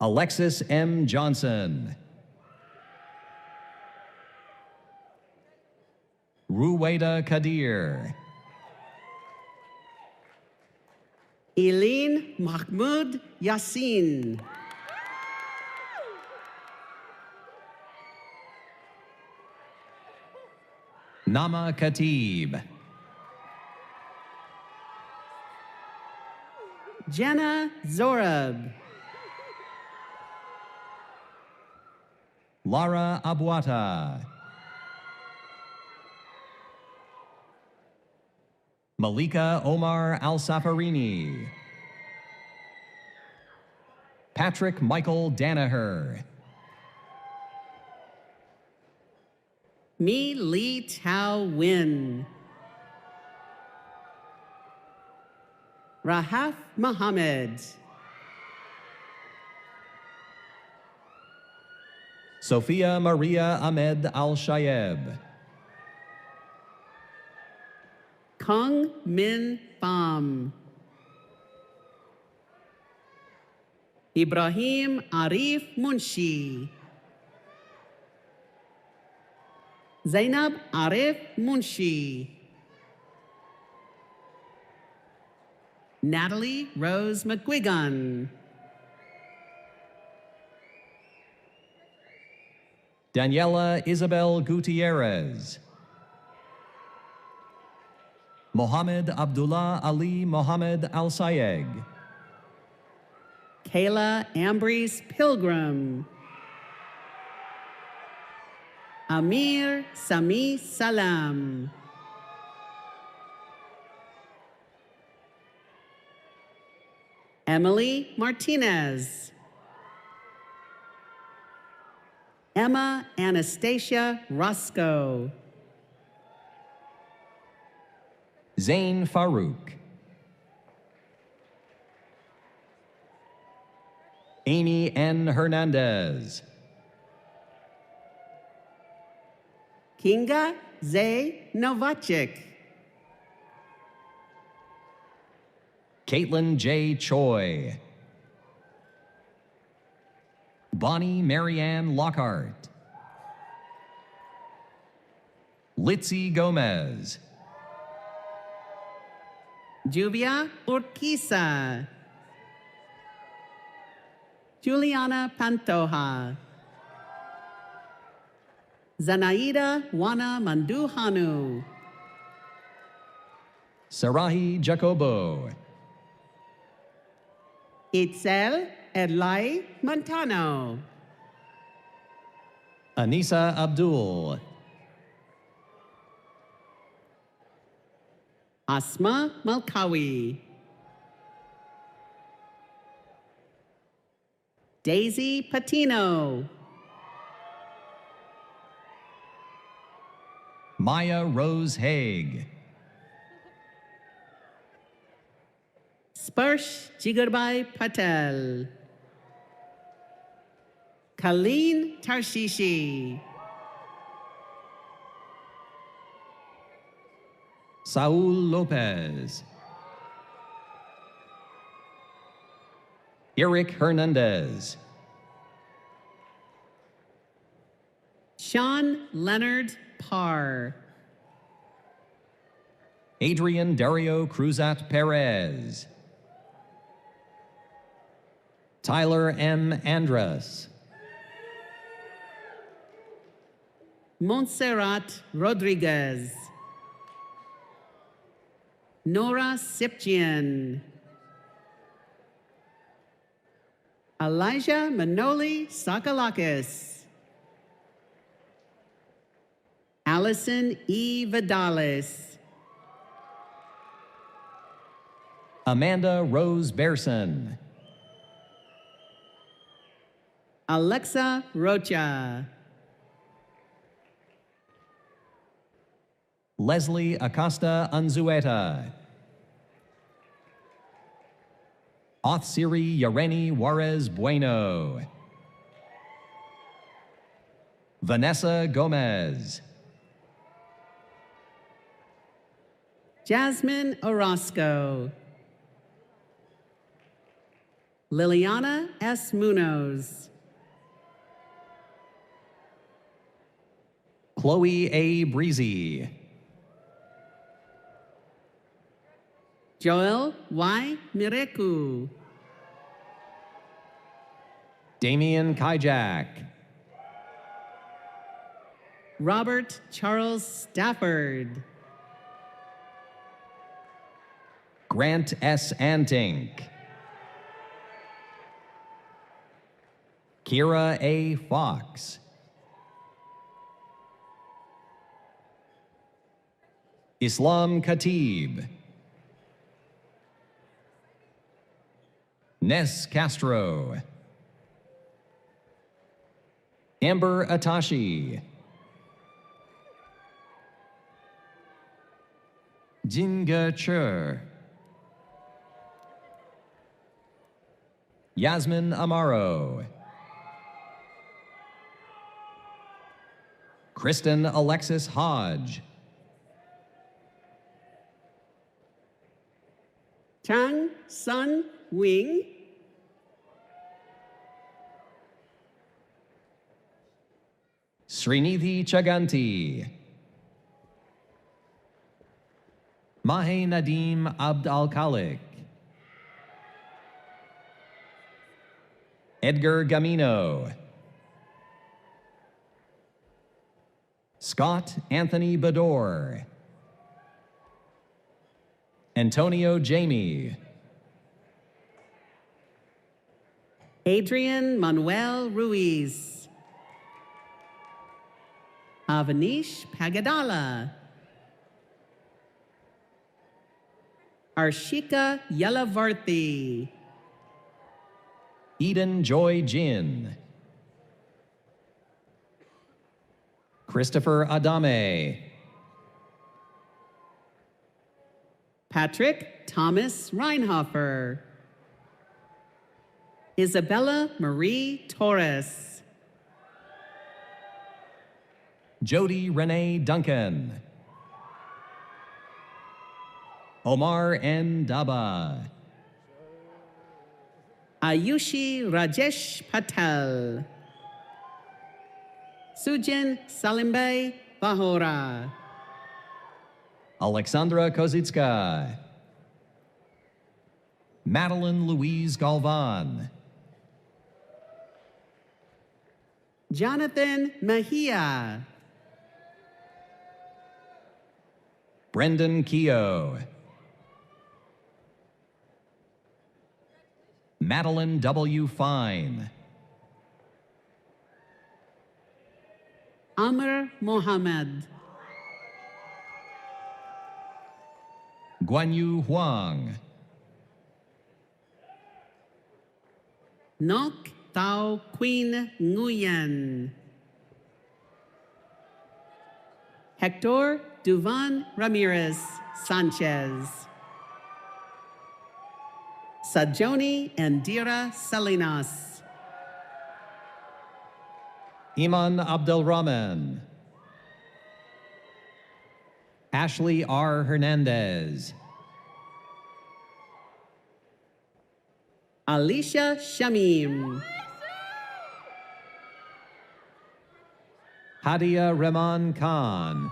Alexis M. Johnson. Ruwaida Kadir. Eileen Mahmoud Yassin. Nama Khatib. Jenna Zorab. Lara Abuata. Malika Omar Al-Safarini. Patrick Michael Danaher. Mi Lee Tao Win. Rahaf Mohammed. Sophia Maria Ahmed Al-Shayeb. Kong Min Pham. Ibrahim Arif Munshi. Zainab Arif Munshi. Natalie Rose McGuigan. Daniela Isabel Gutierrez. Mohammed Abdullah Ali Mohammed Al-Sayeg. Kayla Ambrose Pilgrim. Amir Sami Salam. Emily Martinez. Emma Anastasia Roscoe. Zain Farouk. Amy N. Hernandez. Kinga Zay Novacek. Caitlin J. Choi. Bonnie Marianne Lockhart. Litzy Gomez. Juvia Urquiza. Juliana Pantoja. Zanaida Wana Manduhanu. Sarahi Jacobo. Itzel Edlai Montano. Anisa Abdul. Asma Malkawi. Daisy Patino. Maya Rose Haig. Sparsh Jigurbai Patel. Colleen Tarshishi. Saul Lopez. Eric Hernandez. Sean Leonard Parr. Adrian Dario Cruzat Perez. Tyler M. Andrus. Montserrat Rodriguez. Nora Sipjian. Elijah Manoli Sakalakis. Allison E. Vidalis. Amanda Rose Bearson. Alexa Rocha. Leslie Acosta Unzueta. Othsiri Yareni Juarez Bueno. Vanessa Gomez. Jasmine Orozco. Liliana S. Munoz. Chloe A. Breezy. Joel Y. Mireku. Damian Kijak. Robert Charles Stafford. Grant S. Antink. Kira A. Fox. Islam Khatib. Ness Castro. Amber Atashi. Jinga Chur. Yasmin Amaro. Kristen Alexis Hodge. Chang Sun Wing. Srinidhi Chaganti. Mahe Nadim Abd al-Khalik. Edgar Gamino. Scott Anthony Bador. Antonio Jamie. Adrian Manuel Ruiz. Avanish Pagadala. Arshika Yelavarthi. Eden Joy Jin. Christopher Adame. Patrick Thomas Reinhofer. Isabella Marie Torres. Jody Renee Duncan. Omar N. Daba. Ayushi Rajesh Patel. Sujin Salimbe Bahora. Alexandra Kozitska. Madeline Louise Galvan. Jonathan Mejia. Brendan Keogh. Madeline W. Fine. Amr Mohammed. Guanyu Huang. Nok Tao Queen Nguyen. Hector Duvan Ramirez Sanchez. Sajoni Andira Salinas. Iman Abdelrahman. Ashley R. Hernandez. Alicia Shamim. Hadia Rehman Khan.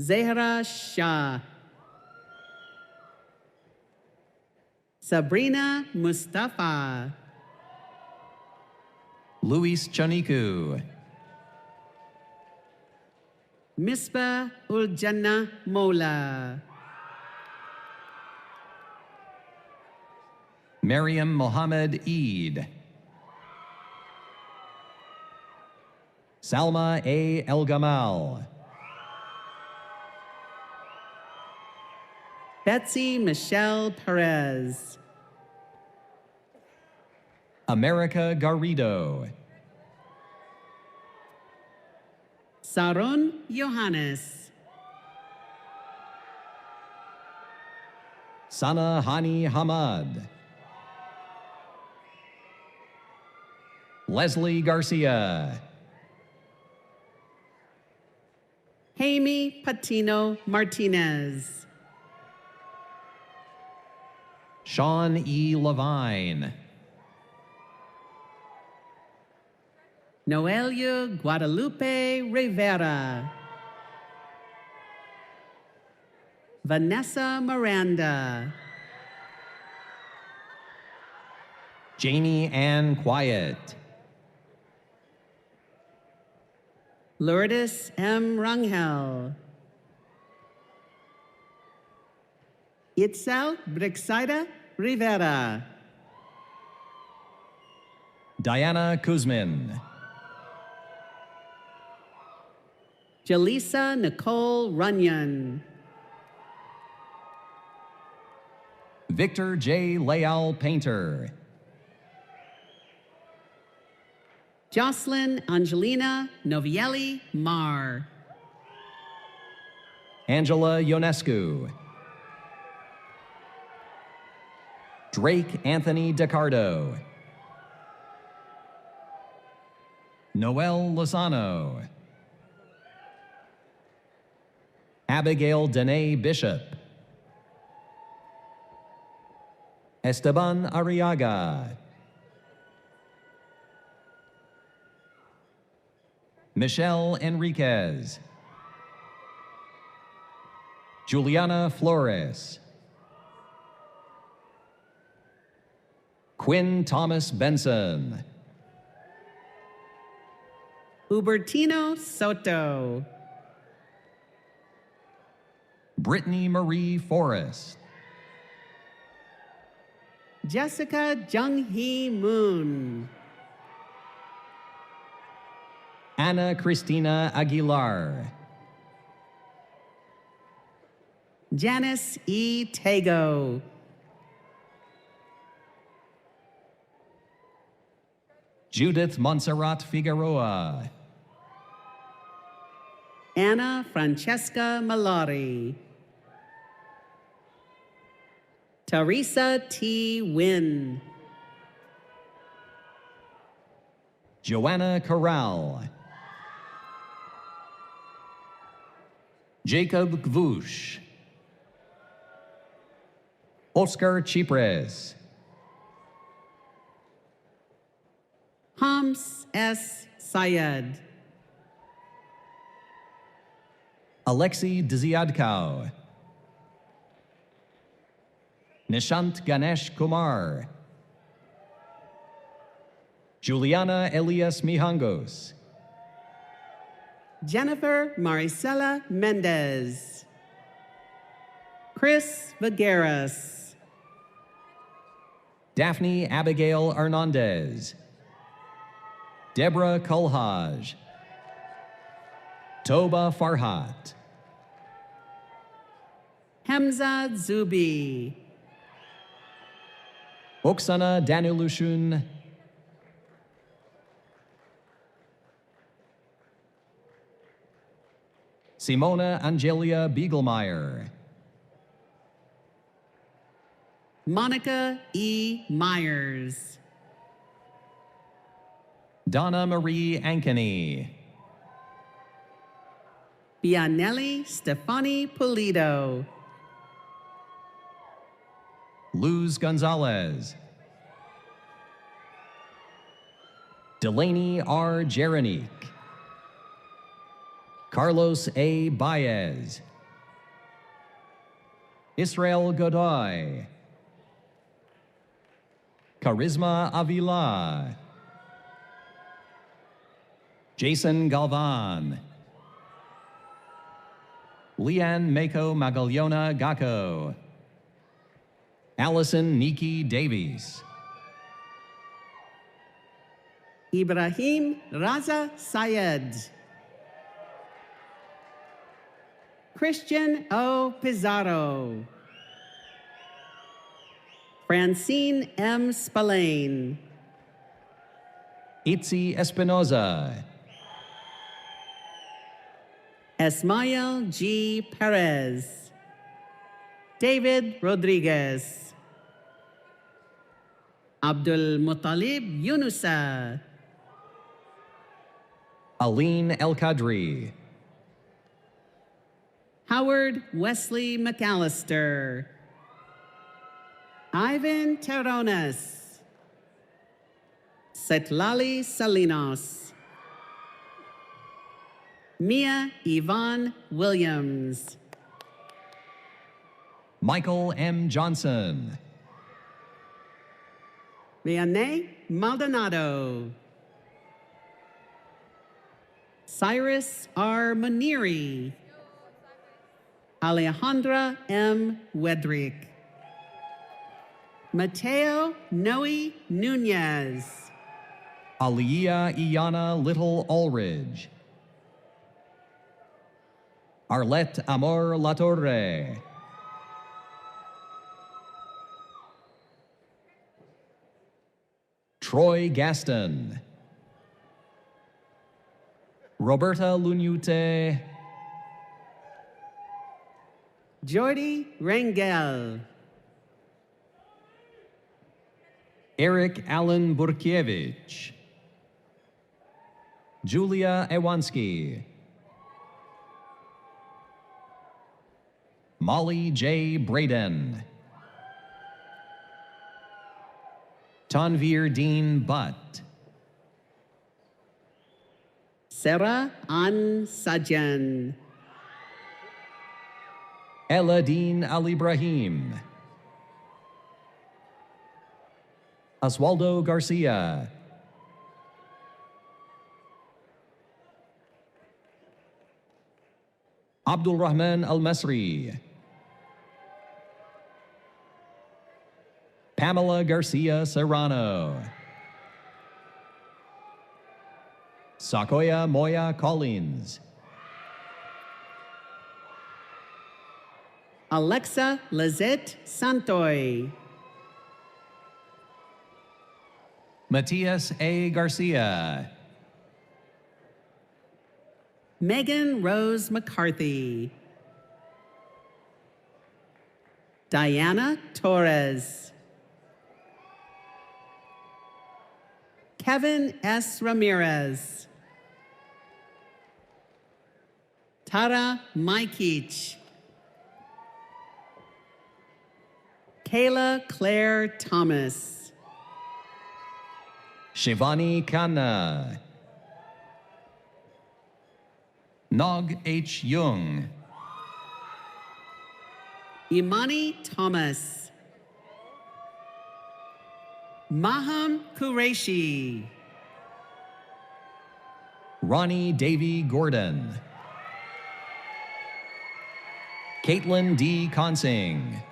Zehra Shah. Sabrina Mustafa. Luis Chaniku. Misbah Uljanna Mola. Miriam Mohammed Eid. Salma A. El Gamal. Betsy Michelle Perez. America Garrido. Saron Johannes. Sana Hani Hamad. Leslie Garcia. Jaime Patino Martinez. Sean E. Levine. Noelia Guadalupe Rivera. Vanessa Miranda. Jamie Ann Quiet. Lourdes M. Rangel. Itzel Brixida Rivera. Diana Kuzmin. Jaleesa Nicole Runyon. Victor J. Leal Painter. Jocelyn Angelina Novielli Mar. Angela Ionescu. Drake Anthony DiCardo. Noel Lozano. Abigail Danae Bishop. Esteban Arriaga. Michelle Enriquez. Juliana Flores. Quinn Thomas Benson. Hubertino Soto. Brittany Marie Forrest. Jessica Jung-hee Moon. Anna Cristina Aguilar. Janice E. Tago. Judith Montserrat Figueroa. Anna Francesca Malari. Teresa T. Wynn. Joanna Corral, Jacob Gvush, Oscar Chipres, Hams S. Syed, Alexei Dziadkow, Nishant Ganesh Kumar, Juliana Elias Mijangos, Jennifer Maricela Mendez, Chris Vigueras, Daphne Abigail Hernandez, Deborah Kulhaj, Toba Farhat, Hamza Zubi, Oksana Danulushun, Simona Angelia Biegelmeyer, Monica E. Myers, Donna Marie Ankeny, Bianelli Stefani Pulido, Luz Gonzalez, Delaney R. Jeranik, Carlos A. Baez, Israel Godoy, Charisma Avila, Jason Galvan, Leanne Mako Magallona Gacko, Allison Nikki Davies, Ibrahim Raza Syed, Christian O. Pizarro, Francine M. Spillane, Itzi Espinoza, Esmael G. Perez, David Rodriguez, Abdul Muttalib Yunusa, Aline El Kadri, Howard Wesley McAllister, Ivan Terrones, Setlali Salinos, Mia Yvonne Williams, Michael M. Johnson, Vianney Maldonado, Cyrus R. Maniri, Alejandra M. Wedrick, Mateo Noe Nunez, Aliyah Iyana Little Ulridge, Arlette Amor Latorre, Troy Gaston, Roberta Lunute, Jordi Rangel, Eric Allen Burkiewicz, Julia Ewanski, Molly J. Braden, Tanvir Dean Butt, Sarah An Sajan, Eladine Al Ibrahim, Oswaldo Garcia, Abdul Rahman Al Masri, Pamela Garcia Serrano, Sakoya Moya Collins, Alexa Lizette Santoy, Matias A. Garcia, Megan Rose McCarthy, Diana Torres, Kevin S. Ramirez. Tara Majkic. Kayla Claire Thomas. Shivani Khanna. Nog H. Jung. Imani Thomas. Maham Qureshi. Ronnie Davy Gordon. Caitlin D. Consing.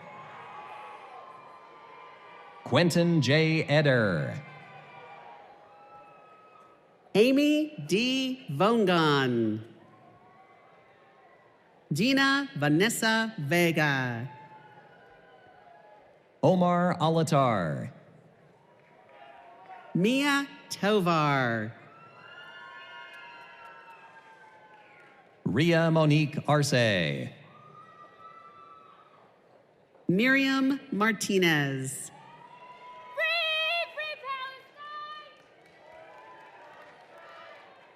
Quentin J. Eder. Amy D. Vongan. Gina Vanessa Vega. Omar Alatar. Mia Tovar. Ria Monique Arce. Miriam Martinez.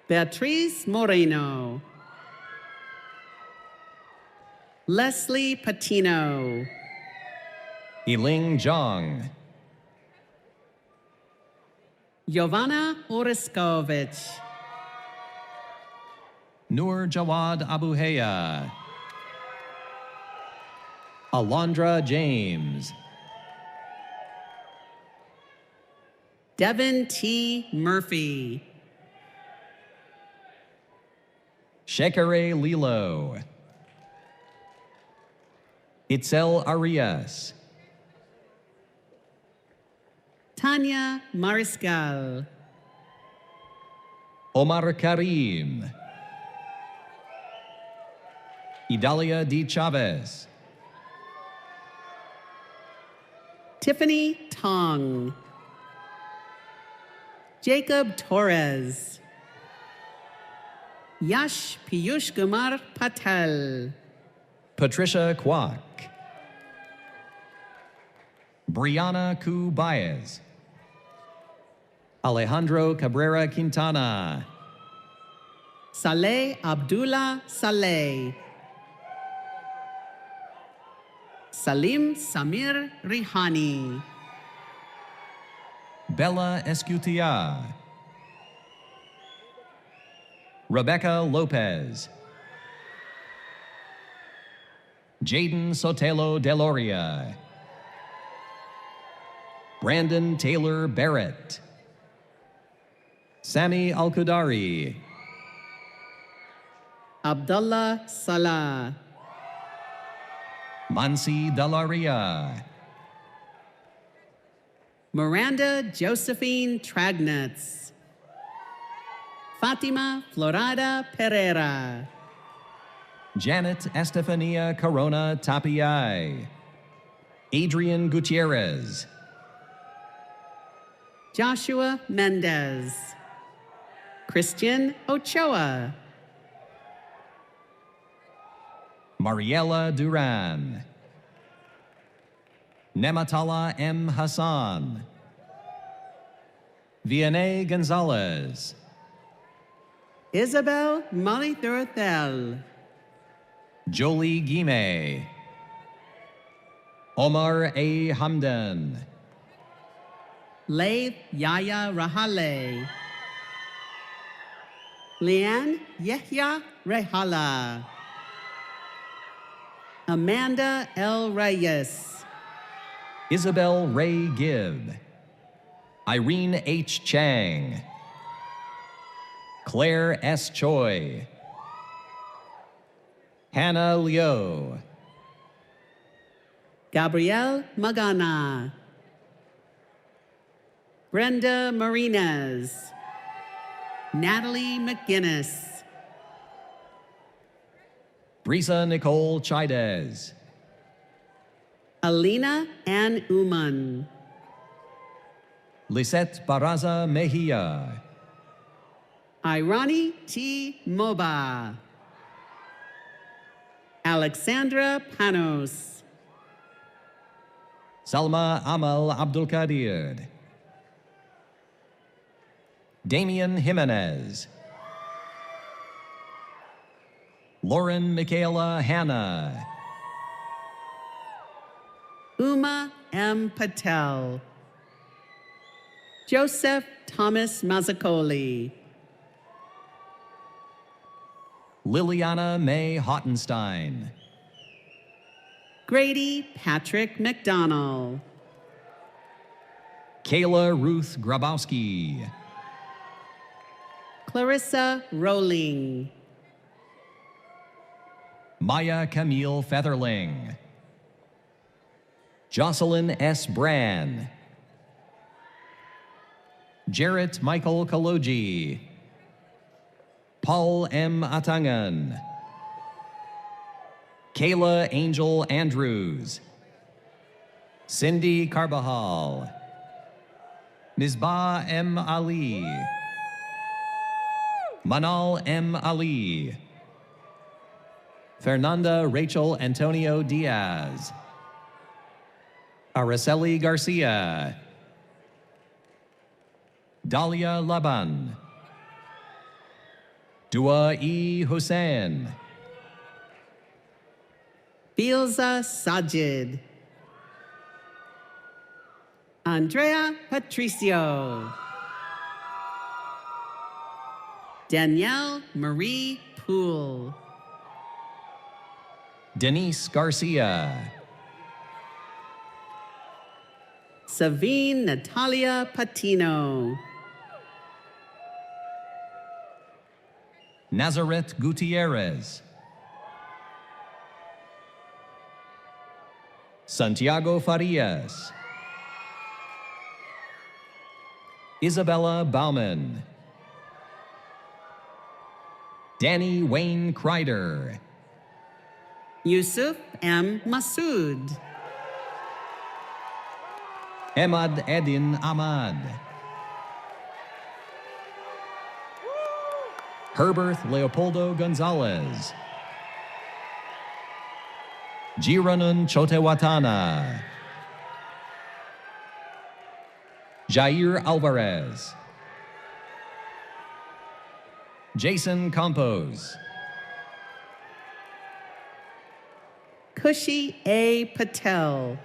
Beatriz Moreno. Leslie Patino. Yiling Zhang. Giovanna Oriskovich. Nur Jawad Abuheya. Alondra James. Devin T. Murphy. Shekare Lilo. Itzel Arias. Tanya Mariscal. Omar Karim. Idalia D. Chavez. Tiffany Tong. Jacob Torres. Yash Piyush Kumar Patel. Patricia Kwok. Brianna Ku Baez. Alejandro Cabrera Quintana. Saleh Abdullah Saleh. Salim Samir Rihani. Bella Escutia. Rebecca Lopez. Jaden Sotelo Deloria. Brandon Taylor Barrett. Sami Al-Qudari. Abdullah Salah. Mansi Dalaria. Miranda Josephine Tragnitz. Fatima Florada Pereira. Janet Estefania Corona Tapiai. Adrian Gutierrez. Joshua Mendez. Christian Ochoa. Mariela Duran. Nematala M. Hassan. Vianney Gonzalez. Isabel Malithurthel. Jolie Guime. Omar A. Hamdan. Leith Yaya Rahale. Leanne Yehya Rehala. Amanda L. Reyes. Isabel Ray Gibb. Irene H. Chang. Claire S. Choi. Hannah Liu. Gabrielle Magana. Brenda Marinas. Natalie McGinnis. Brisa Nicole Chaidez. Alina Ann Uman. Lisette Baraza Mejia. Irani T. Moba. Alexandra Panos. Salma Amal Abdul Qadir. Damian Jimenez. Lauren Michaela Hanna. Uma M. Patel. Joseph Thomas Mazzacoli. Liliana May Hottenstein. Grady Patrick McDonald. Kayla Ruth Grabowski. Clarissa Rowling. Maya Camille Featherling. Jocelyn S. Brand. Jarrett Michael Kaloji. Paul M. Atangan. Kayla Angel Andrews. Cindy Carbajal. Misbah M. Ali. Manal M. Ali. Fernanda Rachel Antonio Diaz. Araceli Garcia. Dalia Laban. Dua E. Hussein. Bilza Sajid. Andrea Patricio. Danielle Marie Poole. Denise Garcia. Savine Natalia Patino. Nazaret Gutierrez. Santiago Farias. Isabella Bauman. Danny Wayne Kreider. Yusuf M. Masood. Emad Edin Ahmad. Herbert Leopoldo Gonzalez. Jiranun Chotewatana. Jair Alvarez. Jason Campos. Kushi A. Patel.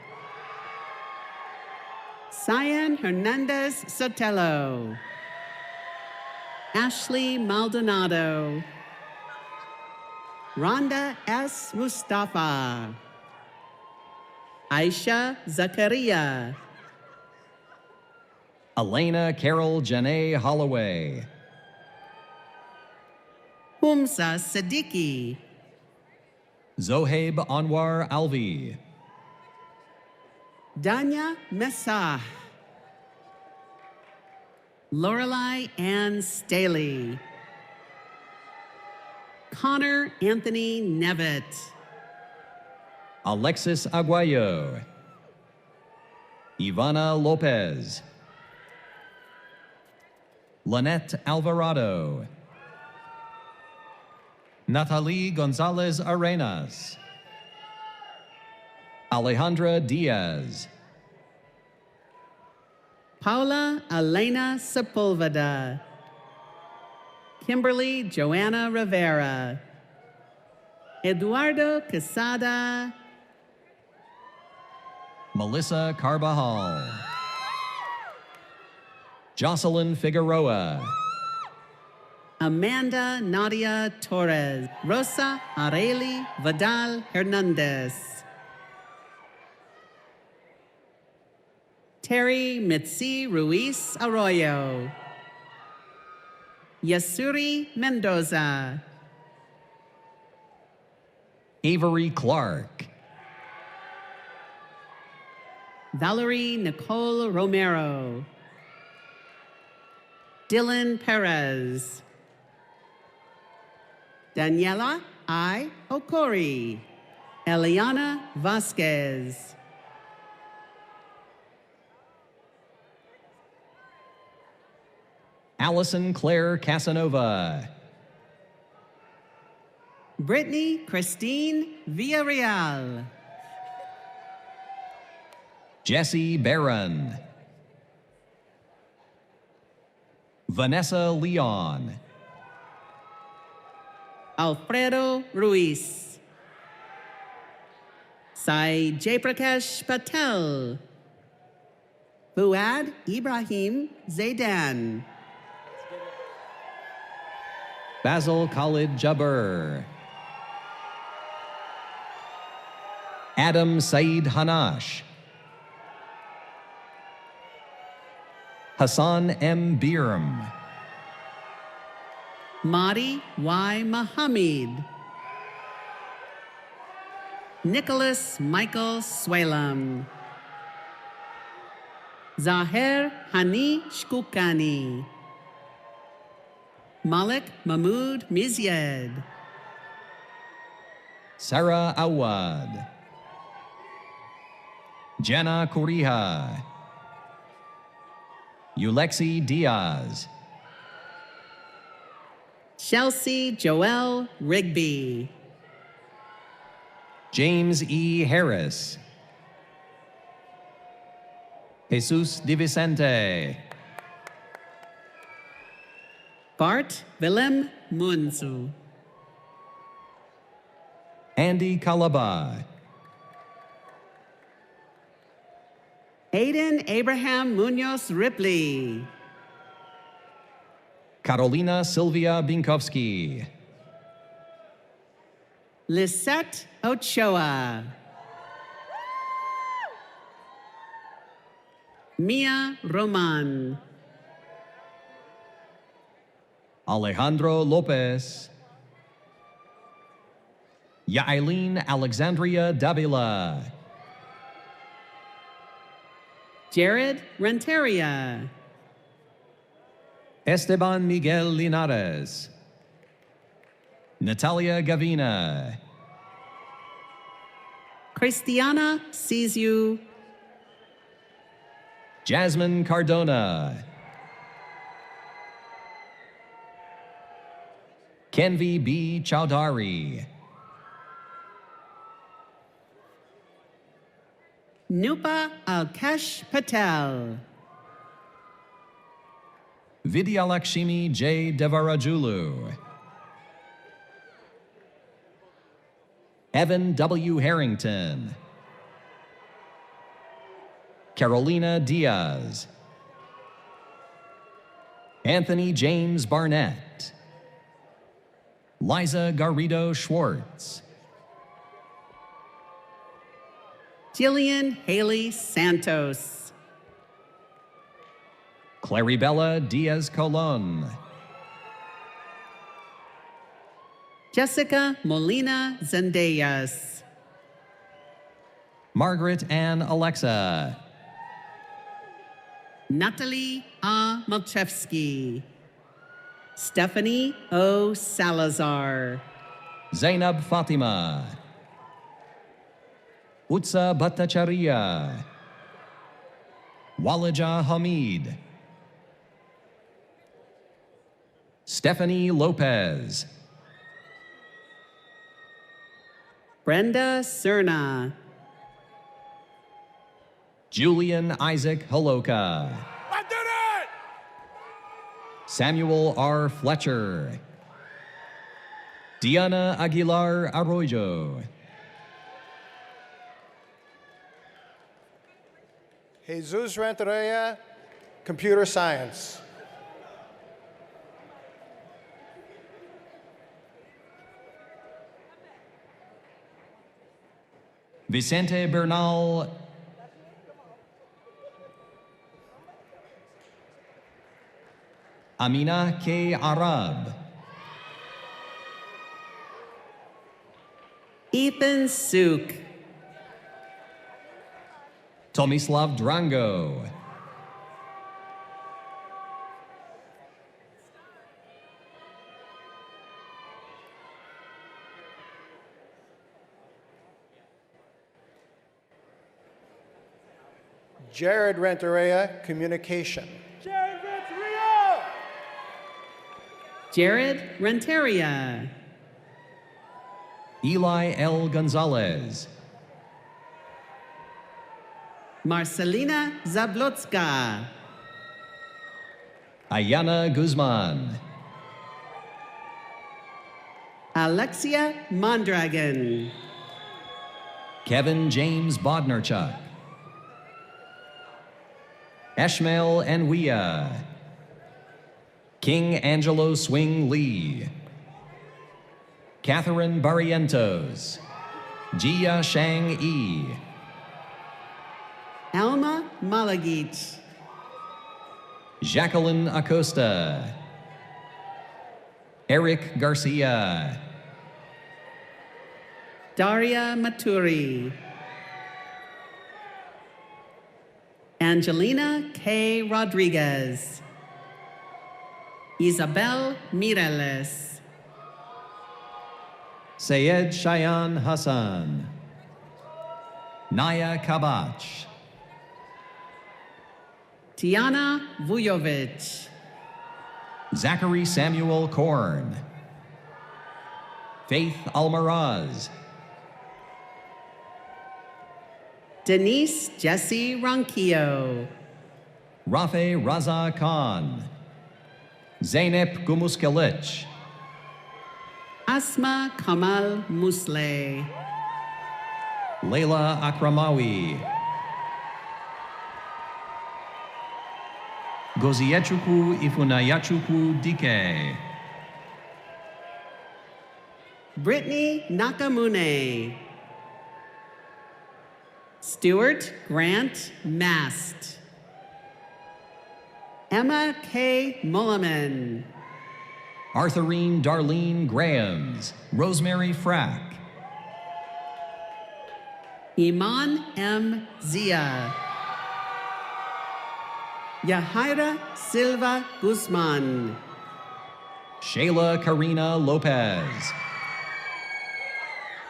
Cyan Hernandez Sotelo. Ashley Maldonado. Rhonda S. Mustafa. Aisha Zakaria. Elena Carol Janae Holloway. Humza Siddiqui. Zohaib Anwar Alvi. Danya Messah. Lorelei Ann Staley. Connor Anthony Nevitt. Alexis Aguayo. Ivana Lopez. Lynette Alvarado. Natalie Gonzalez Arenas. Alejandra Diaz. Paula Elena Sepulveda. Kimberly Joanna Rivera. Eduardo Quesada. Melissa Carbajal. Jocelyn Figueroa. Amanda Nadia Torres. Rosa Areli Vidal Hernandez. Terry Mitzi Ruiz Arroyo. Yasuri Mendoza. Avery Clark. Valerie Nicole Romero. Dylan Perez. Daniela I. Okori. Eliana Vasquez. Allison Claire Casanova. Brittany Christine Villarreal. Jesse Barron. Vanessa Leon. Alfredo Ruiz. Sai Jaiprakash Patel. Fuad Ibrahim Zaidan. Basil Khalid Jabir. Adam Saeed Hanash. Hassan M. Biram. Madi Y. Mohammed. Nicholas Michael Swalam. Zahir Hani Shkukani. Malik Mahmoud Mizyed. Sarah Awad. Jenna Kuriha. Ulexi Diaz. Chelsea Joel Rigby. James E. Harris. Jesus Di Vicente. Bart Willem Munzu. Andy Kalaba. Aiden Abraham Munoz Ripley. Carolina Sylvia Binkowski. Lisette Ochoa. Mia Roman. Alejandro Lopez. Yailin Alexandria Davila. Jared Renteria. Esteban Miguel Linares. Natalia Gavina. Christiana Sisu. Jasmine Cardona. Kenvi B. Chowdhury. Nupa Alkesh Patel. Vidyalakshmi J. Devarajulu. Evan W. Harrington. Carolina Diaz. Anthony James Barnett. Liza Garrido Schwartz. Jillian Haley Santos. Claribella Diaz Colon. Jessica Molina Zendayas. Margaret Ann Alexa. Natalie A. Malchevsky. Stephanie O. Salazar. Zainab Fatima. Utsa Bhattacharya. Walija Hamid. Stephanie Lopez. Brenda Cerna. Julian Isaac Holoka. I did it! Samuel R. Fletcher. Diana Aguilar Arroyo. Jesus Renteria, Computer Science. Vicente Bernal. Amina K. Arab. Ethan Suk. Tomislav Drango. Jared Renteria, Communication. Jared Renteria. Eli L. Gonzalez. Marcelina Zablotska. Ayana Guzman. Alexia Mondragon. Kevin James Bodnarchuk. Eshmael Anwia. King Angelo Swing Lee. Catherine Barrientos. Jia Shang Yi. Alma Malagit. Jacqueline Acosta. Eric Garcia. Daria Maturi. Angelina K. Rodriguez. Isabel Mireles. Sayed Shayan Hassan. Naya Kabach. Tiana Vujovic. Zachary Samuel Korn. Faith Almaraz. Denise Jessie Ronquillo. Rafe Raza Khan. Zeynep Gumuskalich. Asma Kamal Musle. Leila Akramawi. Goziechukwu Ifunayachukwu Dike. Brittany Nakamune. Stuart Grant Mast. Emma K. Mulliman. Arthurine Darlene Grahams. Rosemary Frack. Iman M. Zia. Yahaira Silva Guzman. Shayla Karina Lopez.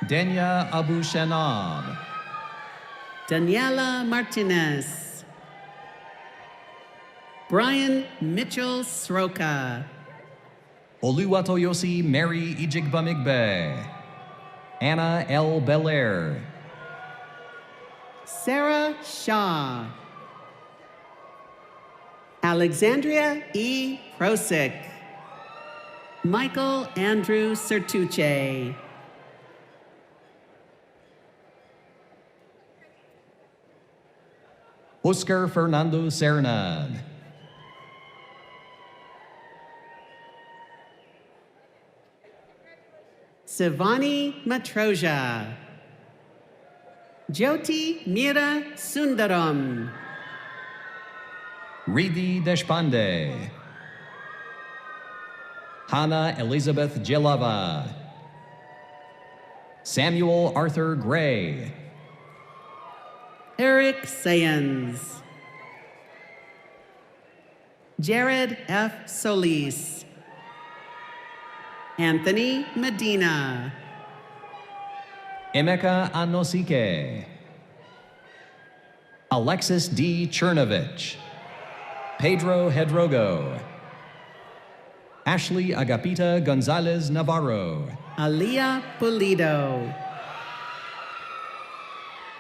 Denya Abu Shanab. Daniela Martinez. Brian Mitchell Sroka. Oluwatoyosi Mary Ijigbamigbe. Anna L. Belair. Sarah Shaw. Alexandria E. Prosick. Michael Andrew Sertuche. Oscar Fernando Cernad. Sivani Matroja. Jyoti Mira Sundaram. Riddhi Deshpande. Hannah Elizabeth Jelava. Samuel Arthur Gray. Eric Sayans. Jared F. Solis. Anthony Medina. Emeka Anosike. Alexis D. Chernovich. Pedro Hedrogo. Ashley Agapita Gonzalez Navarro. Aliyah Pulido.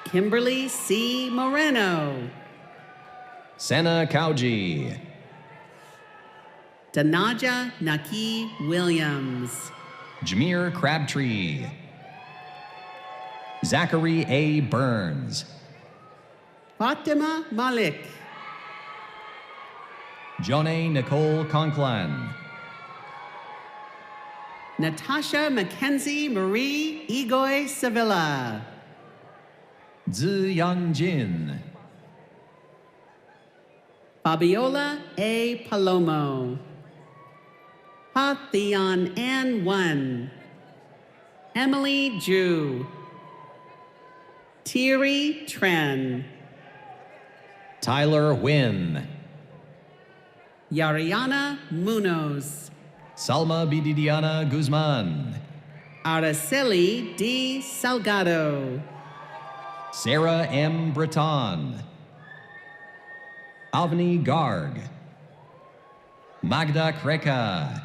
Kimberly C. Moreno. Senna Kauji. Danaja Naki Williams. Jameer Crabtree. Zachary A. Burns. Fatima Malik. Jonay Nicole Conklan. Natasha Mackenzie Marie Egoy Sevilla. Zi Yang Jin. Fabiola A. Palomo. Ha Theon An One. Emily Ju. Thierry Tran. Tyler Wynn. Yariana Munoz. Salma Bididiana Guzman. Araceli D. Salgado. Sarah M. Breton. Avni Garg. Magda Kreka.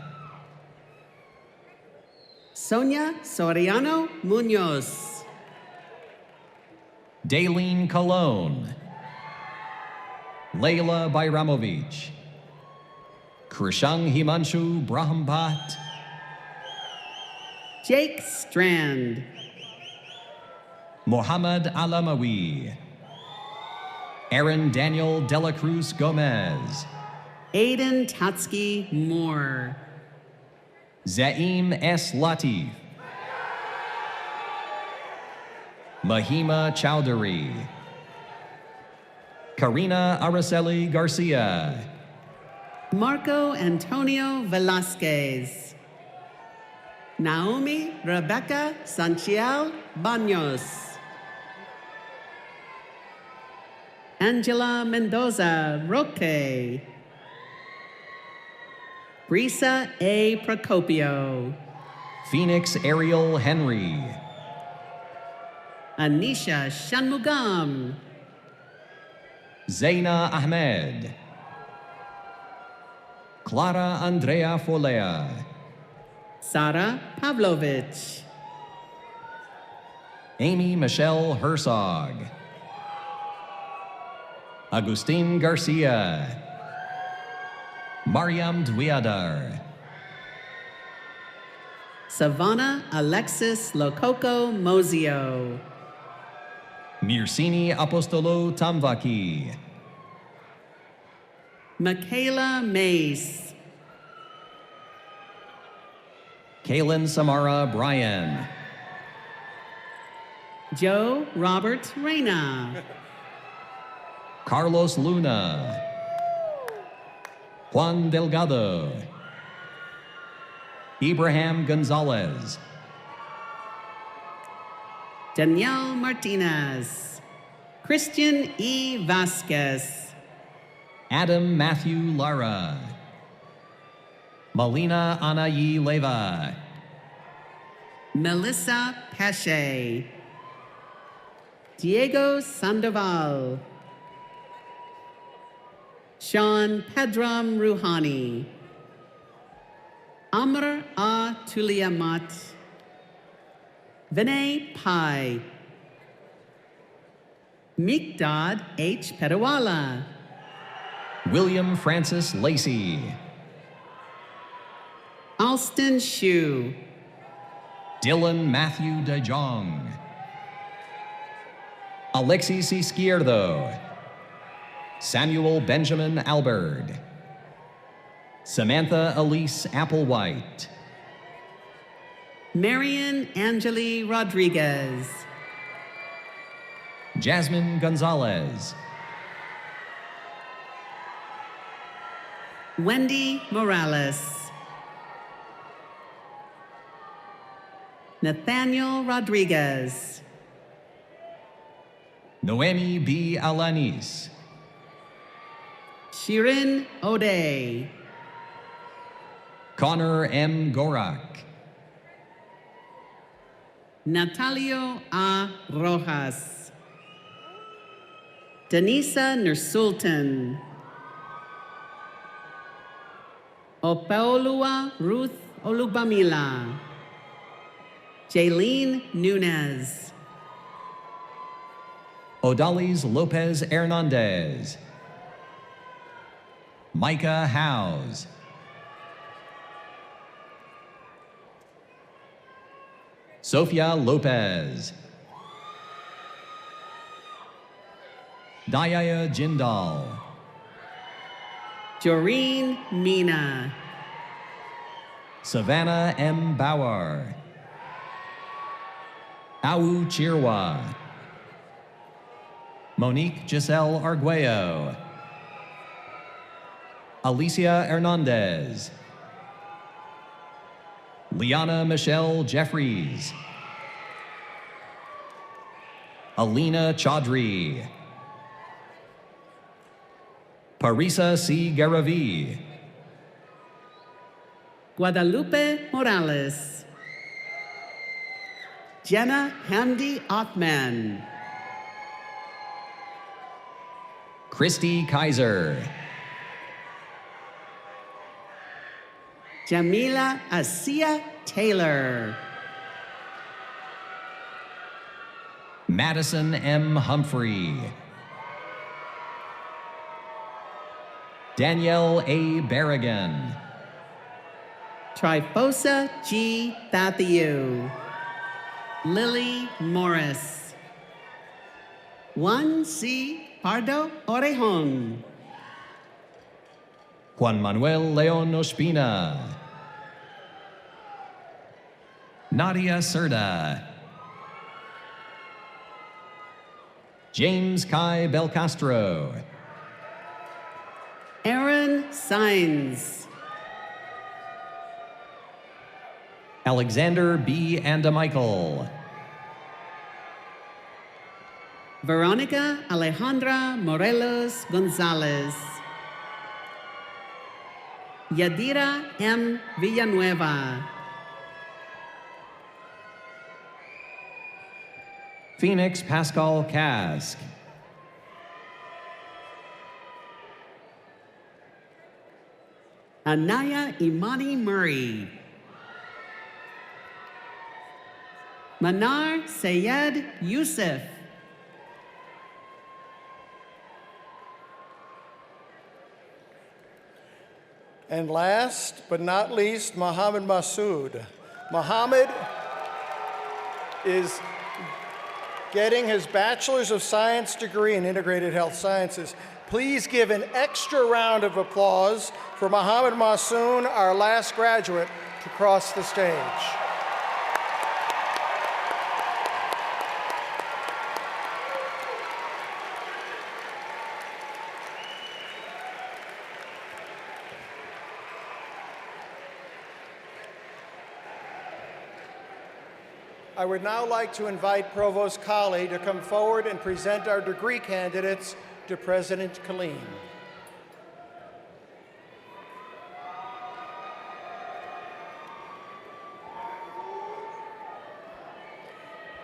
Sonia Soriano Munoz. Daleen Cologne. Leila Bayramovich. Krishang Himanshu Brahmbhat, Jake Strand, Mohammad Alamawi, Aaron Daniel Dela Cruz Gomez, Aiden Tatsky Moore, Zaim S. Latif, Mahima Chowdhury, Karina Araceli Garcia, Marco Antonio Velasquez, Naomi Rebecca Sanchiel Baños, Angela Mendoza Roque, Brisa A. Procopio, Phoenix Ariel Henry, Anisha Shanmugam, Zaina Ahmed, Clara Andrea Folea, Sara Pavlovich, Amy Michelle Herzog, Agustin Garcia, Mariam Dwiadar, Savannah Alexis Lococo Mozio, Mirsini Apostolo Tamvaki, Michaela Mace, Kaylin Samara Bryan, Joe Robert Reyna, Carlos Luna, Juan Delgado, Ibrahim Gonzalez, Danielle Martinez, Christian E. Vasquez, Adam Matthew Lara, Malina Anayi Leva, Melissa Pache, Diego Sandoval, Sean Pedram Rouhani, Amr A. Tuliamat, Vinay Pai, Mikdad H. Petawala, William Francis Lacey, Alston Shu, Dylan Matthew DeJong, Alexis Izquierdo, Samuel Benjamin Albert, Samantha Elise Applewhite, Marian Angeli Rodriguez, Jasmine Gonzalez, Wendy Morales, Nathaniel Rodriguez, Noemi B. Alanis, Shirin O'Day, Connor M. Gorak, Natalio A. Rojas, Denisa Nursultan, Opaolua Ruth Olubamila, Jaylene Nunez, Odalis Lopez Hernandez, Micah Howes, Sofia Lopez, Dayaya Jindal, Joreen Mina, Savannah M. Bauer, Awu Chirwa, Monique Giselle Arguello, Alicia Hernandez, Liana Michelle Jeffries, Alina Chaudhry, Parisa C. Garavi, Guadalupe Morales, Jenna Hamdi Othman, Christy Kaiser, Jamila Asia Taylor, Madison M. Humphrey, Danielle A. Berrigan. Tryphosa G. Thathiou. Lily Morris. Juan C. Pardo Orejon. Juan Manuel Leon Ospina. Nadia Cerda. James Kai Belcastro. Aaron Saenz. Alexander B. Andamichael. Veronica Alejandra Morelos Gonzalez. Yadira M. Villanueva. Phoenix Pascal Kask. Anaya Imani Murray. Manar Sayed Youssef. And last but not least, Mohammed Masood. Mohammed is getting his Bachelor's of Science degree in Integrated Health Sciences. Please give an extra round of applause for Mohammed Masood, our last graduate, to cross the stage. I would now like to invite Provost Colley to come forward and present our degree candidates to President Killeen.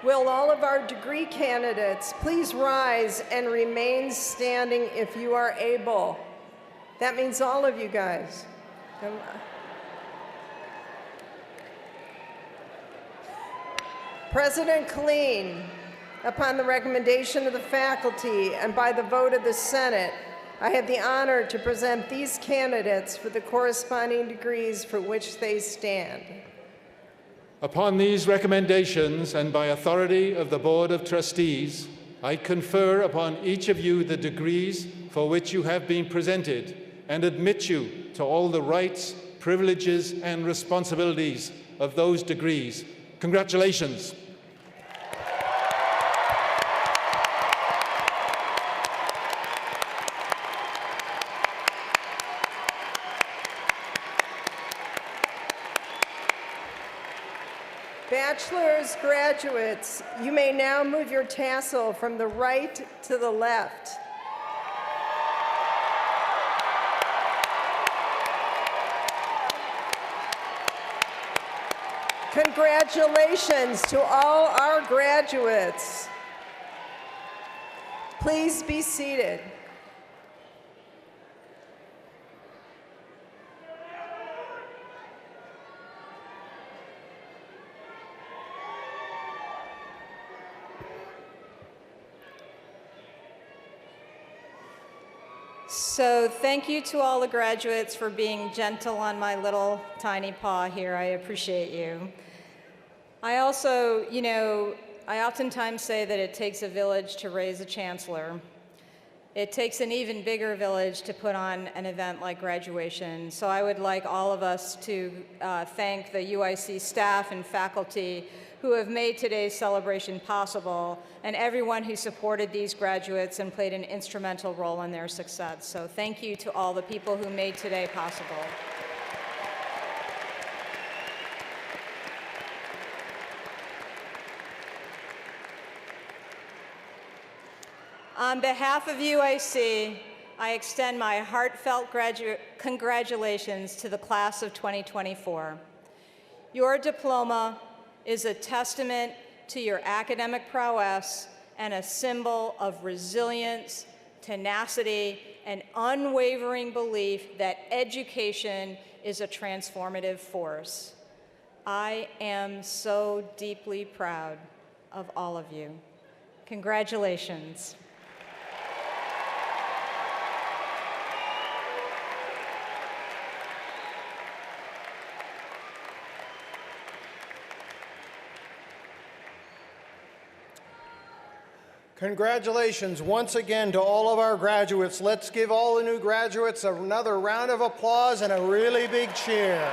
Will all of our degree candidates please rise and remain standing if you are able? That means all of you guys. President Killeen, upon the recommendation of the faculty and by the vote of the Senate, I have the honor to present these candidates for the corresponding degrees for which they stand. Upon these recommendations and by authority of the Board of Trustees, I confer upon each of you the degrees for which you have been presented and admit you to all the rights, privileges, and responsibilities of those degrees. Congratulations. Bachelor's graduates, you may now move your tassel from the right to the left. Congratulations to all our graduates. Please be seated. So thank you to all the graduates for being gentle on my little tiny paw here. I appreciate you. I also, I oftentimes say that it takes a village to raise a chancellor. It takes an even bigger village to put on an event like graduation. So I would like all of us to thank the UIC staff and faculty who have made today's celebration possible, and everyone who supported these graduates and played an instrumental role in their success. So thank you to all the people who made today possible. On behalf of UIC, I extend my heartfelt congratulations to the class of 2024. Your diploma is a testament to your academic prowess and a symbol of resilience, tenacity, and unwavering belief that education is a transformative force. I am so deeply proud of all of you. Congratulations. Congratulations once again to all of our graduates. Let's give all the new graduates another round of applause and a really big cheer.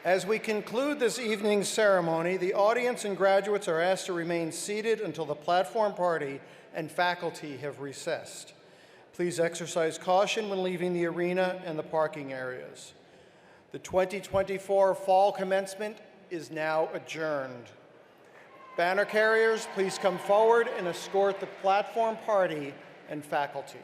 As we conclude this evening's ceremony, the audience and graduates are asked to remain seated until the platform party and faculty have recessed. Please exercise caution when leaving the arena and the parking areas. The 2024 fall commencement is now adjourned. Banner carriers, please come forward and escort the platform party and faculty.